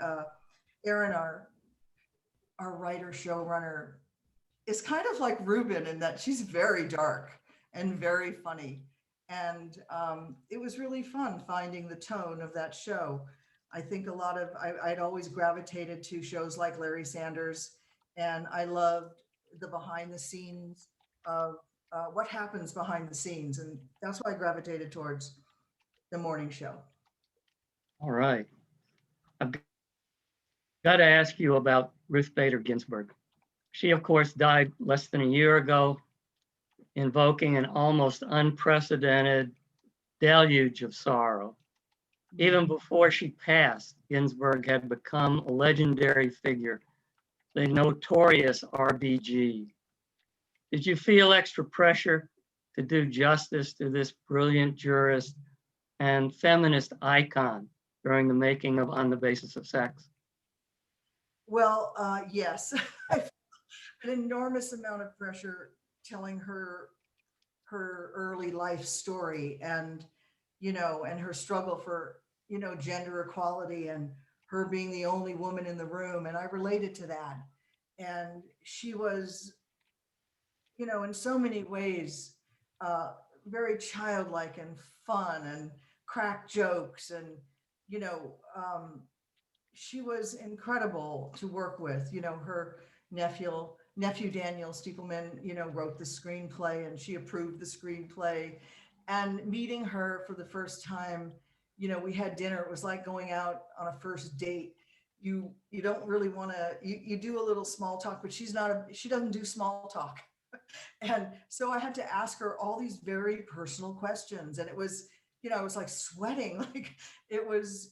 Aaron, our writer showrunner is kind of like Reuben in that she's very dark and very funny. And it was really fun finding the tone of that show. I think I'd always gravitated to shows like Larry Sanders, and I loved the behind the scenes of what happens behind the scenes. And that's why I gravitated towards the morning show. All right. I've got to ask you about Ruth Bader Ginsburg. She, of course, died less than a year ago, invoking an almost unprecedented deluge of sorrow. Even before she passed, Ginsburg had become a legendary figure, the notorious RBG. Did you feel extra pressure to do justice to this brilliant jurist and feminist icon during the making of On the Basis of Sex? Well, yes, I felt an enormous amount of pressure telling her early life story, and and her struggle for gender equality, and her being the only woman in the room, and I related to that. And she was, in so many ways, very childlike and fun and crack jokes, and you know she was incredible to work with. Her nephew Daniel Stiepelman, wrote the screenplay, and she approved the screenplay. And meeting her for the first time, we had dinner. It was like going out on a first date. You don't really want to, you do a little small talk, but she doesn't do small talk. And so I had to ask her all these very personal questions, and it was, I was like sweating. Like it was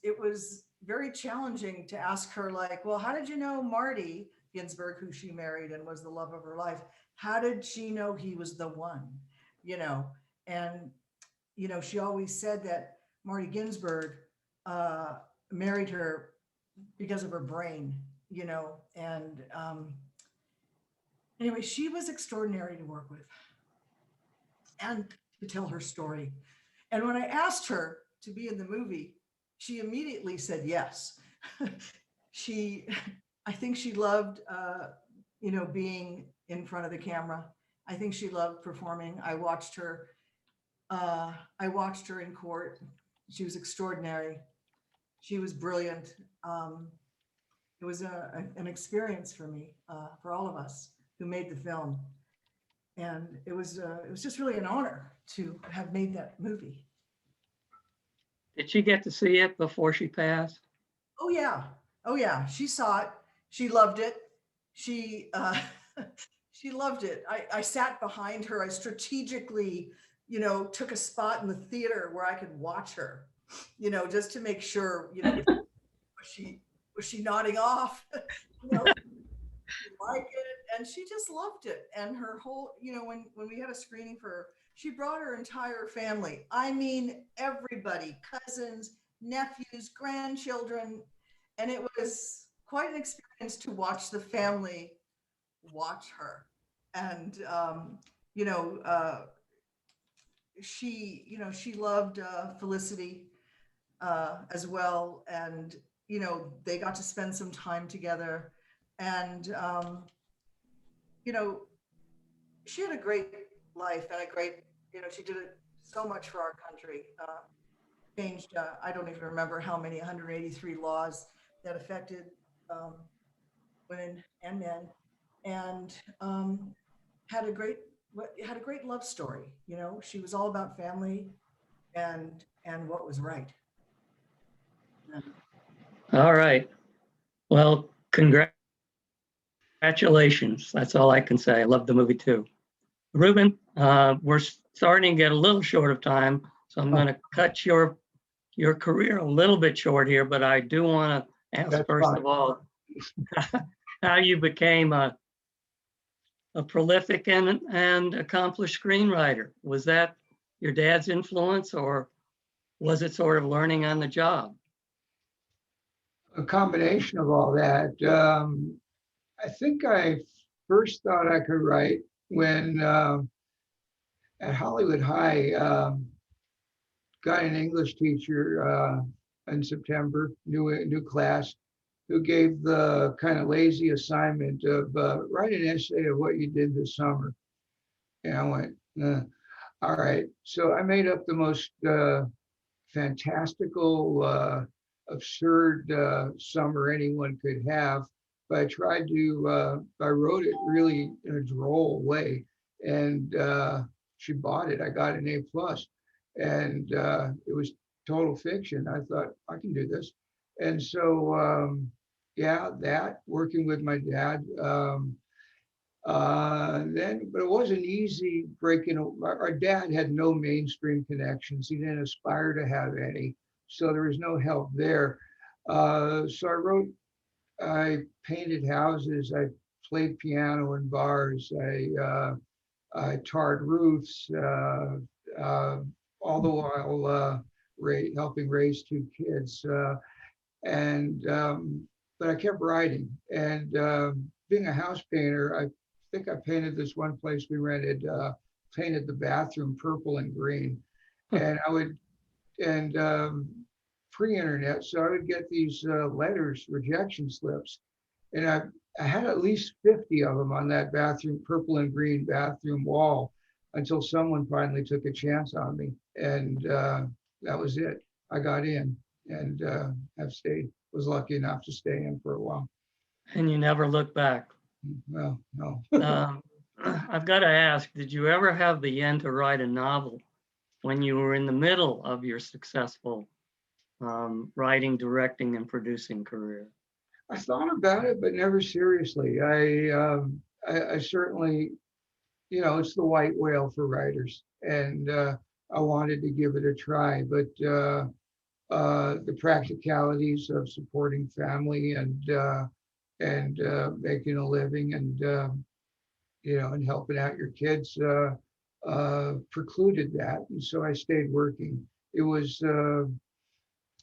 very challenging to ask her, like, well, how did you know Marty Ginsburg, who she married and was the love of her life? How did she know he was the one? And she always said that Marty Ginsburg married her because of her brain, and anyway, she was extraordinary to work with and to tell her story. And when I asked her to be in the movie, she immediately said yes. I think she loved, being in front of the camera. I think she loved performing. I watched her in court. She was extraordinary. She was brilliant. It was an experience for me, for all of us who made the film. And it was just really an honor to have made that movie. Did she get to see it before she passed? Oh yeah. She saw it. She loved it. She she loved it. I sat behind her. I strategically, took a spot in the theater where I could watch her, just to make sure, was she nodding off? She liked it, and she just loved it. And her whole, when we had a screening for her, she brought her entire family. I mean, everybody, cousins, nephews, grandchildren. And it was quite an experience to watch the family watch her. And, she loved Felicity as well. And, they got to spend some time together. And, she had a great life and a great, she did so much for our country. Changed, I don't even remember how many, 183 laws that affected women and men, and had a great love story. She was all about family and what was right. All right. Well, congratulations. That's all I can say. I love the movie too. Reuben, we're starting to get a little short of time, so I'm going to cut your career a little bit short here, but I do want to ask, That's first fine. of all, how you became a prolific and accomplished screenwriter. Was that your dad's influence, or was it sort of learning on the job? A combination of all that. I think I first thought I could write when at Hollywood High, got an English teacher in September, new class, who gave the kind of lazy assignment of write an essay of what you did this summer. And I went, all right. So I made up the most fantastical, absurd summer anyone could have. But I wrote it really in a droll way. And she bought it. I got an A+. And it was total fiction. I thought, I can do this. And so, yeah, that working with my dad. But it wasn't easy breaking. Our dad had no mainstream connections. He didn't aspire to have any, so there was no help there. So I painted houses, I played piano in bars, I tarred roofs, all the while helping raise 2 kids. But I kept writing, and being a house painter, I think I painted this one place we rented, painted the bathroom purple and green. And pre-internet, so I would get these letters, rejection slips. And I had at least 50 of them on that bathroom, purple and green bathroom wall, until someone finally took a chance on me. And that was it. I got in and was lucky enough to stay in for a while. And you never look back. Well, no. I've got to ask, did you ever have the yen to write a novel when you were in the middle of your successful writing, directing, and producing career? I thought about it, but never seriously. I certainly, it's the white whale for writers, and I wanted to give it a try, but the practicalities of supporting family and making a living and and helping out your kids precluded that, and so I stayed working. It was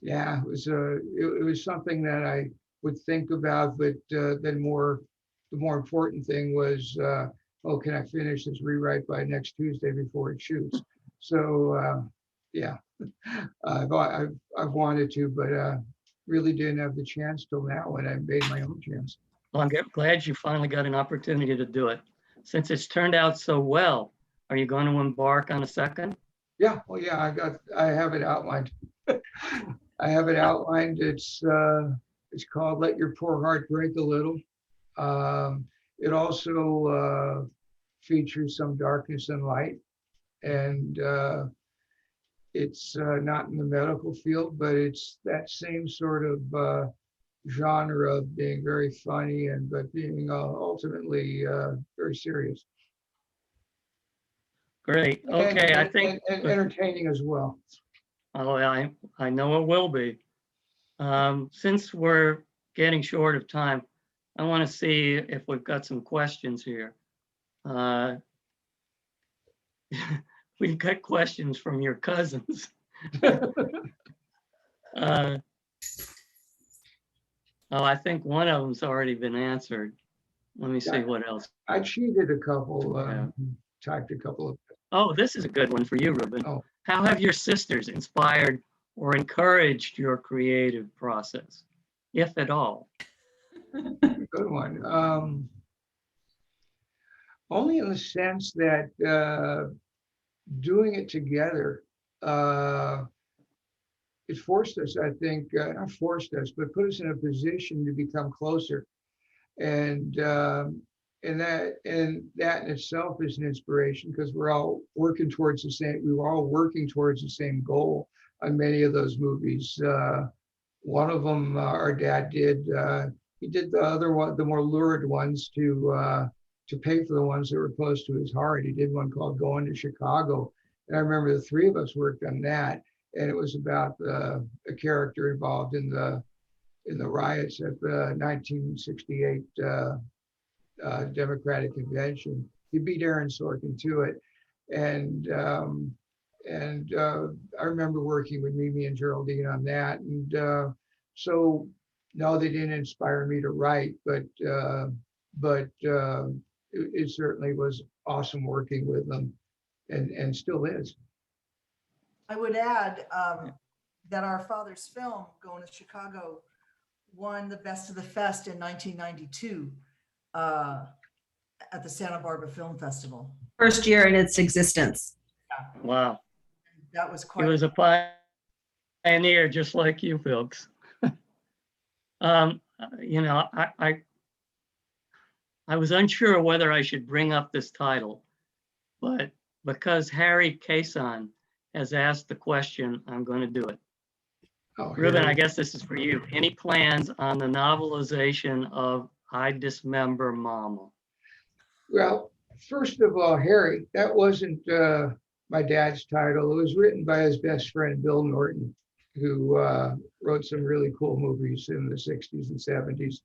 it was something that I would think about, but then the more important thing was, can I finish this rewrite by next Tuesday before it shoots? So yeah, I've wanted to, but really didn't have the chance till now when I made my own chance. Well, I'm glad you finally got an opportunity to do it. Since it's turned out so well, are you going to embark on a second? Yeah, well, yeah, I have it outlined. I have it outlined. It's called "Let Your Poor Heart Break a Little." It also features some darkness and light, and it's not in the medical field, but it's that same sort of genre of being very funny but being ultimately very serious. Great. Okay, I think and entertaining as well. Oh, I know it will be. Since we're getting short of time, I want to see if we've got some questions here. We've got questions from your cousins. I think one of them's already been answered. Let me see what else. I cheated a couple, Yeah. typed a couple of. Oh, this is a good one for you, Reuben. Oh. How have your sisters inspired or encouraged your creative process, if at all? Good one. Only in the sense that doing it together, it forced us, I think, not forced us, but put us in a position to become closer. And that in itself is an inspiration, because we were all working towards the same goal on many of those movies. One of them, our dad did. He did the other one, the more lurid ones, to pay for the ones that were close to his heart. He did one called Going to Chicago, and I remember the three of us worked on that, and it was about a character involved in the riots at the 1968 Democratic Convention. He beat Aaron Sorkin to it, and I remember working with Mimi and Geraldine on that. And so, no, they didn't inspire me to write, but it certainly was awesome working with them, and still is. I would add that our father's film, Going to Chicago, won the Best of the Fest in 1992 at the Santa Barbara Film Festival. First year in its existence. Wow. That was He quite. was a pioneer, just like you folks. You know, I was unsure whether I should bring up this title, but because Harry Cason has asked the question, I'm going to do it. Oh, Reuben, I Harry. guess this is for you. Any plans on the novelization of I Dismember Mama? Well, first of all, Harry, that wasn't my dad's title. It was written by his best friend, Bill Norton, who wrote some really cool movies in the 60s and 70s.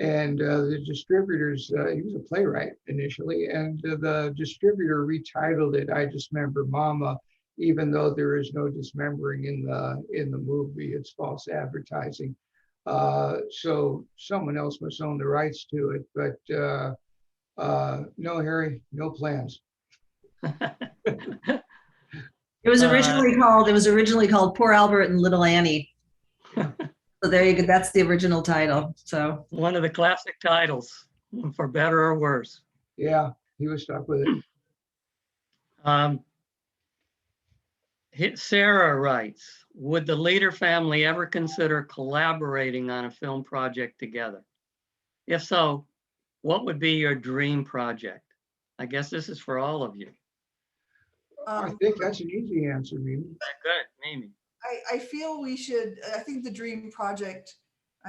And the distributors, he was a playwright initially, and the distributor retitled it I Dismember Mama, even though there is no dismembering in the movie. It's false advertising. So someone else must own the rights to it. But no, Harry, no plans. It was originally called Poor Albert and Little Annie. So there you go. That's the original title. So One of the classic titles, for better or worse. Yeah, he was stuck with it. Sarah writes, would the Leder family ever consider collaborating on a film project together? If so, what would be your dream project? I guess this is for all of you. I think that's an easy answer, Mimi. Good, Mimi. I feel we should, I think the dream project,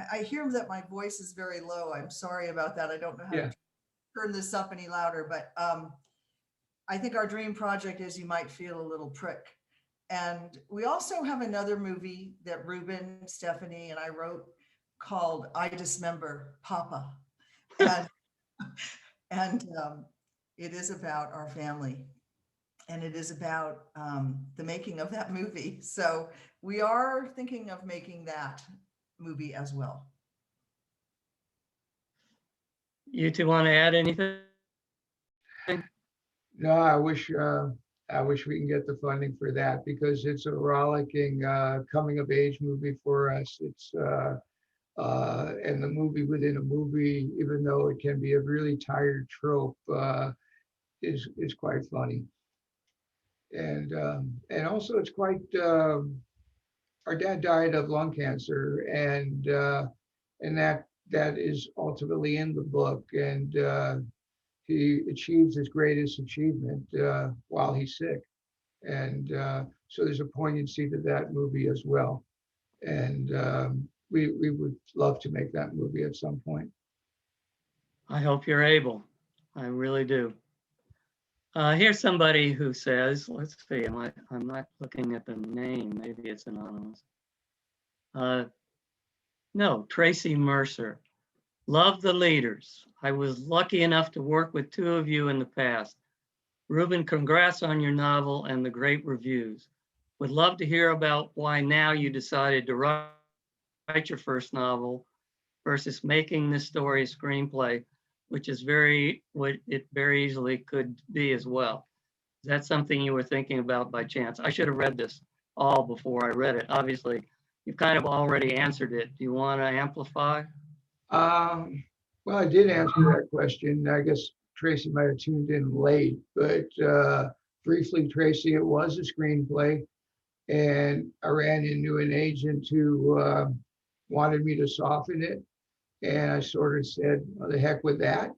I hear that my voice is very low. I'm sorry about that. I don't know how to turn this up any louder, but I think our dream project is You Might Feel a Little Prick. And we also have another movie that Reuben, Stephanie, and I wrote called I Dismember Papa. And it is about our family. And it is about the making of that movie. So we are thinking of making that movie as well. You two want to add anything? No, I wish we can get the funding for that, because it's a rollicking coming of age movie for us. It's and the movie within a movie, even though it can be a really tired trope, is quite funny. And also it's quite. Our dad died of lung cancer, and that is ultimately in the book, and he achieves his greatest achievement while he's sick, and so there's a poignancy to that movie as well, and we would love to make that movie at some point. I hope you're able. I really do. Here's somebody who says, let's see, I'm not looking at the name. Maybe it's anonymous. No, Tracy Mercer. Love the Leders. I was lucky enough to work with two of you in the past. Reuben, congrats on your novel and the great reviews. Would love to hear about why now you decided to write your first novel versus making this story a screenplay, which is what it very easily could be as well. Is that something you were thinking about by chance? I should have read this all before I read it. Obviously, you've kind of already answered it. Do you want to amplify? Well, I did answer that question. I guess Tracy might have tuned in late, but briefly, Tracy, it was a screenplay, and I ran into an agent who wanted me to soften it, and I sort of said, "Oh, the heck with that.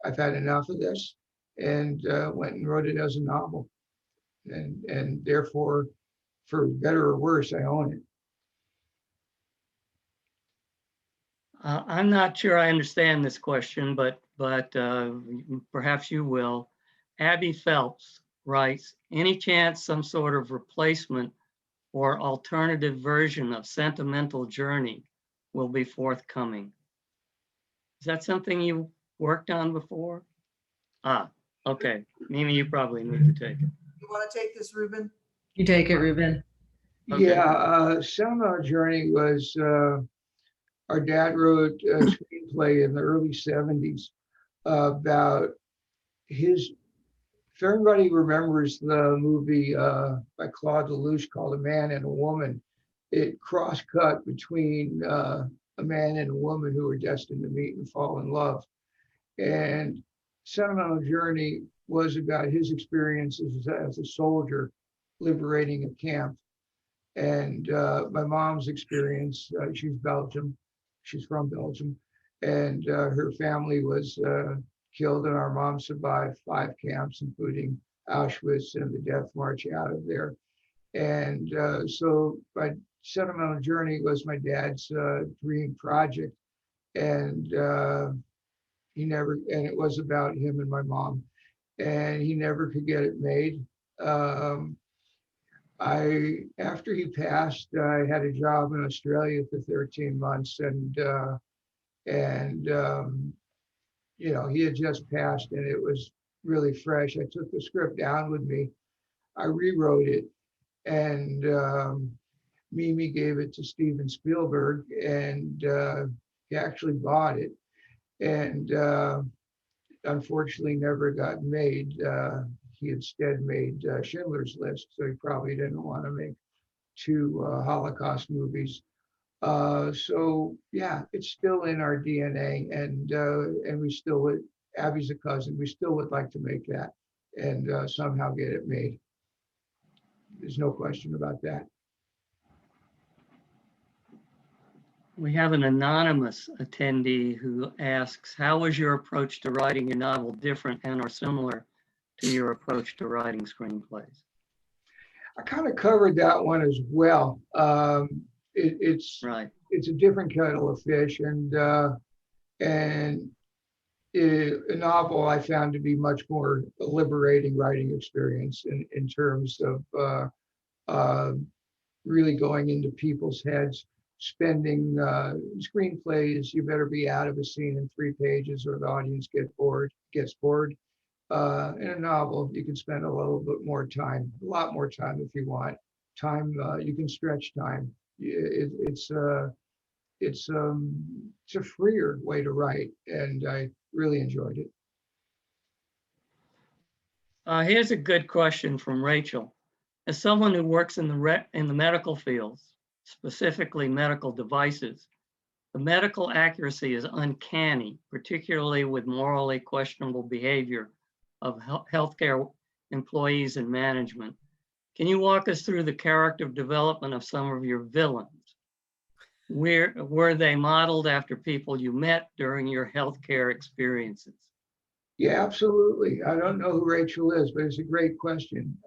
I've had enough of this," and went and wrote it as a novel, and therefore, for better or worse, I own it. I'm not sure I understand this question, but perhaps you will. Abby Phelps writes, any chance some sort of replacement or alternative version of Sentimental Journey will be forthcoming? Is that something you worked on before? Okay. Mimi, you probably need to take it. You want to take this, Reuben? you take it, Reuben. Okay. Yeah, Sentimental Journey was, our dad wrote a screenplay in the early 70s about his, if everybody remembers the movie by Claude Lelouch called A Man and a Woman, it cross-cut between a a man and a woman who were destined to meet and fall in love. And Sentimental Journey was about his experiences as a soldier liberating a camp. And my mom's experience, she's Belgium, she's from Belgium, and her family was killed, and our mom survived 5 camps, including Auschwitz and the death march out of there. And so my Sentimental Journey was my dad's dream project. And it was about him and my mom, and he never could get it made. After he passed, I had a job in Australia for 13 months, and he had just passed, and it was really fresh. I took the script down with me. I rewrote it, and Mimi gave it to Steven Spielberg, and he actually bought it, and unfortunately never got made. He instead made Schindler's List, so he probably didn't want to make 2 Holocaust movies. So yeah, it's still in our DNA, and we still would. Abby's a cousin. We still would like to make that and somehow get it made. There's no question about that. We have an anonymous attendee who asks, how was your approach to writing your novel different and or similar to your approach to writing screenplays? I kind of covered that one as well. It's Right. It's a different kettle of fish, and a novel I found to be much more liberating writing experience in terms of really going into people's heads. Spending screenplays, you better be out of a scene in 3 pages or the audience gets bored. In a novel, you can spend a little bit more time, a lot more time if you want. Time, you can stretch time. It's a freer way to write, and I really enjoyed it. Here's a good question from Rachel. As someone who works in the medical fields, specifically medical devices, the medical accuracy is uncanny, particularly with morally questionable behavior of healthcare employees and management. Can you walk us through the character development of some of your villains? Were they modeled after people you met during your healthcare experiences? Yeah, absolutely. I don't know who Rachel is, but it's a great question.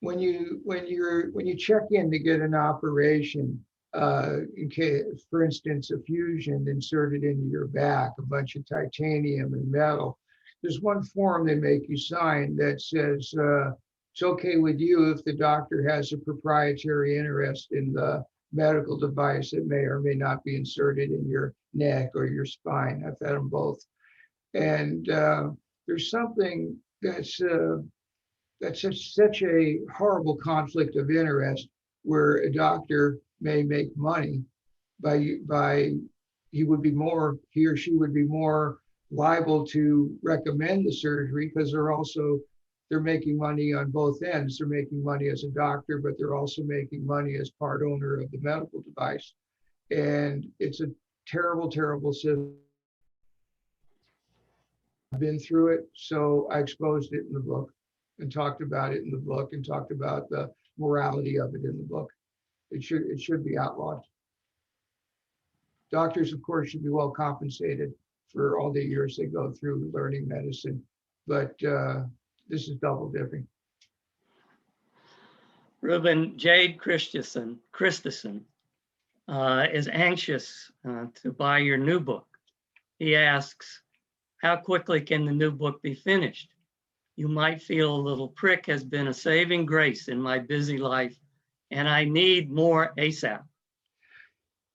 When you check in to get an operation, in case, for instance, a fusion inserted into your back, a bunch of titanium and metal, there's one form they make you sign that says it's okay with you if the doctor has a proprietary interest in the medical device that may or may not be inserted in your neck or your spine. I've had them both. And there's something that's such a horrible conflict of interest, where a doctor may make money he or she would be more liable to recommend the surgery, because they're making money on both ends. They're making money as a doctor, but they're also making money as part owner of the medical device. And it's a terrible, terrible system. I've been through it, so I exposed it in the book and talked about it in the book and talked about the morality of it in the book. It should be outlawed. Doctors, of course, should be well compensated for all the years they go through learning medicine, but this is double dipping. Reuben, Jade Christensen is anxious to buy your new book. He asks, how quickly can the new book be finished? You might feel a little prick has been a saving grace in my busy life, and I need more ASAP.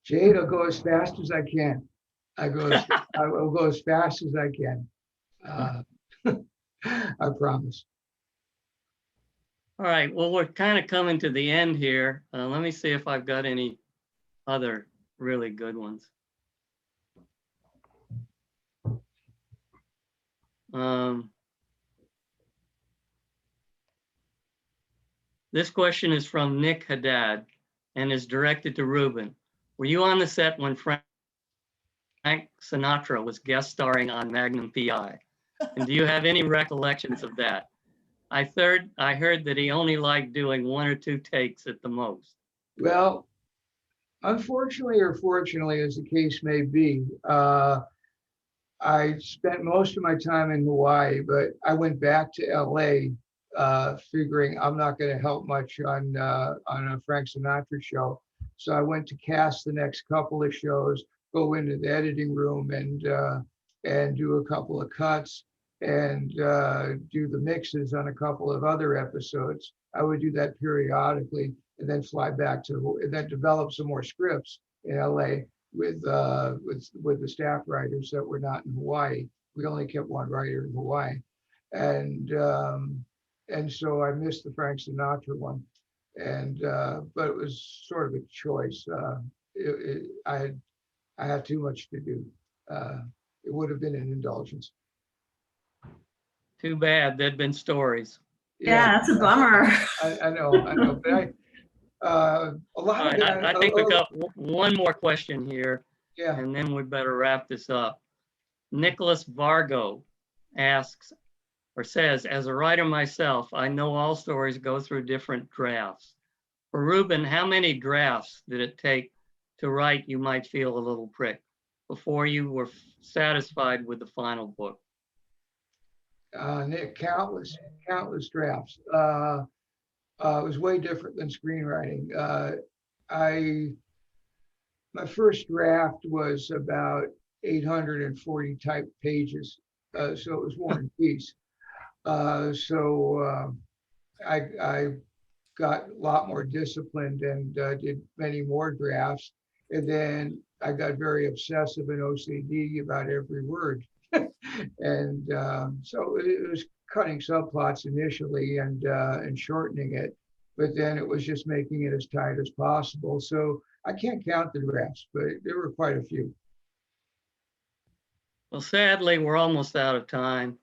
Jade, I'll go as fast as I can. I will go as fast as I can. I promise. All right, well, we're kind of coming to the end here. Let me see if I've got any other really good ones. This question is from Nick Haddad and is directed to Reuben. Were you on the set when Frank Sinatra was guest starring on Magnum PI? And do you have any recollections of that? I heard that he only liked doing 1 or 2 takes at the most. Well, unfortunately or fortunately, as the case may be, I spent most of my time in Hawaii, but I went back to LA figuring I'm not going to help much on a Frank Sinatra show. So I went to cast the next couple of shows, go into the editing room and do a couple of cuts and do the mixes on a couple of other episodes. I would do that periodically and then fly back to and then develop some more scripts in LA with the staff writers that were not in Hawaii. We only kept one writer in Hawaii, and so I missed the Frank Sinatra one, and but it was sort of a choice. I had too much to do. It would have been an indulgence. Too bad, there'd been stories. Yeah, that's a bummer. I know, but a lot All of right, it. I think we've got one more question here, Yeah. and then we better wrap this up. Nicholas Vargo asks or says, as a writer myself, I know all stories go through different drafts. For Reuben, how many drafts did it take to write You Might Feel a Little Prick before you were satisfied with the final book? Nick, countless drafts. It was way different than screenwriting. My first draft was about 840 type pages, so it was War and Peace. So I got a lot more disciplined and did many more drafts. And then I got very obsessive and OCD about every word. And so it was cutting subplots initially and shortening it, but then it was just making it as tight as possible. So I can't count the drafts, but there were quite a few. Well, sadly, we're almost out of time.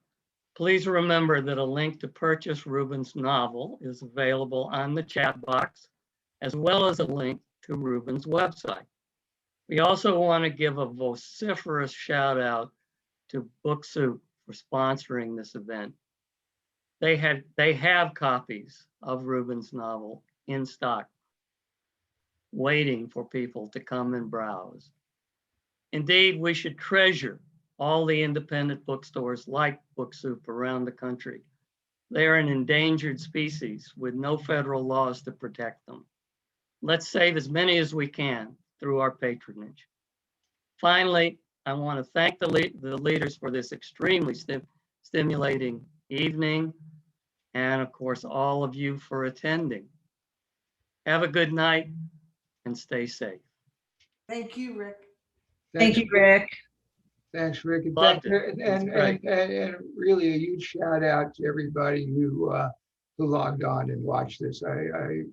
Please remember that a link to purchase Reuben's novel is available on the chat box, as well as a link to Reuben's website. We also want to give a vociferous shout out to Book Soup for sponsoring this event. They have copies of Reuben's novel in stock, waiting for people to come and browse. Indeed, we should treasure all the independent bookstores like Book Soup around the country. They are an endangered species with no federal laws to protect them. Let's save as many as we can through our patronage. Finally, I want to thank the leaders for this extremely stimulating evening, and of course, all of you for attending. Have a good night and stay safe. Thank you, Rick. Thank you, Rick. Thanks, Rick. Loved it. And really a huge shout out to everybody who logged on and watched this.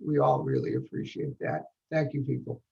We all really appreciate that. Thank you, people.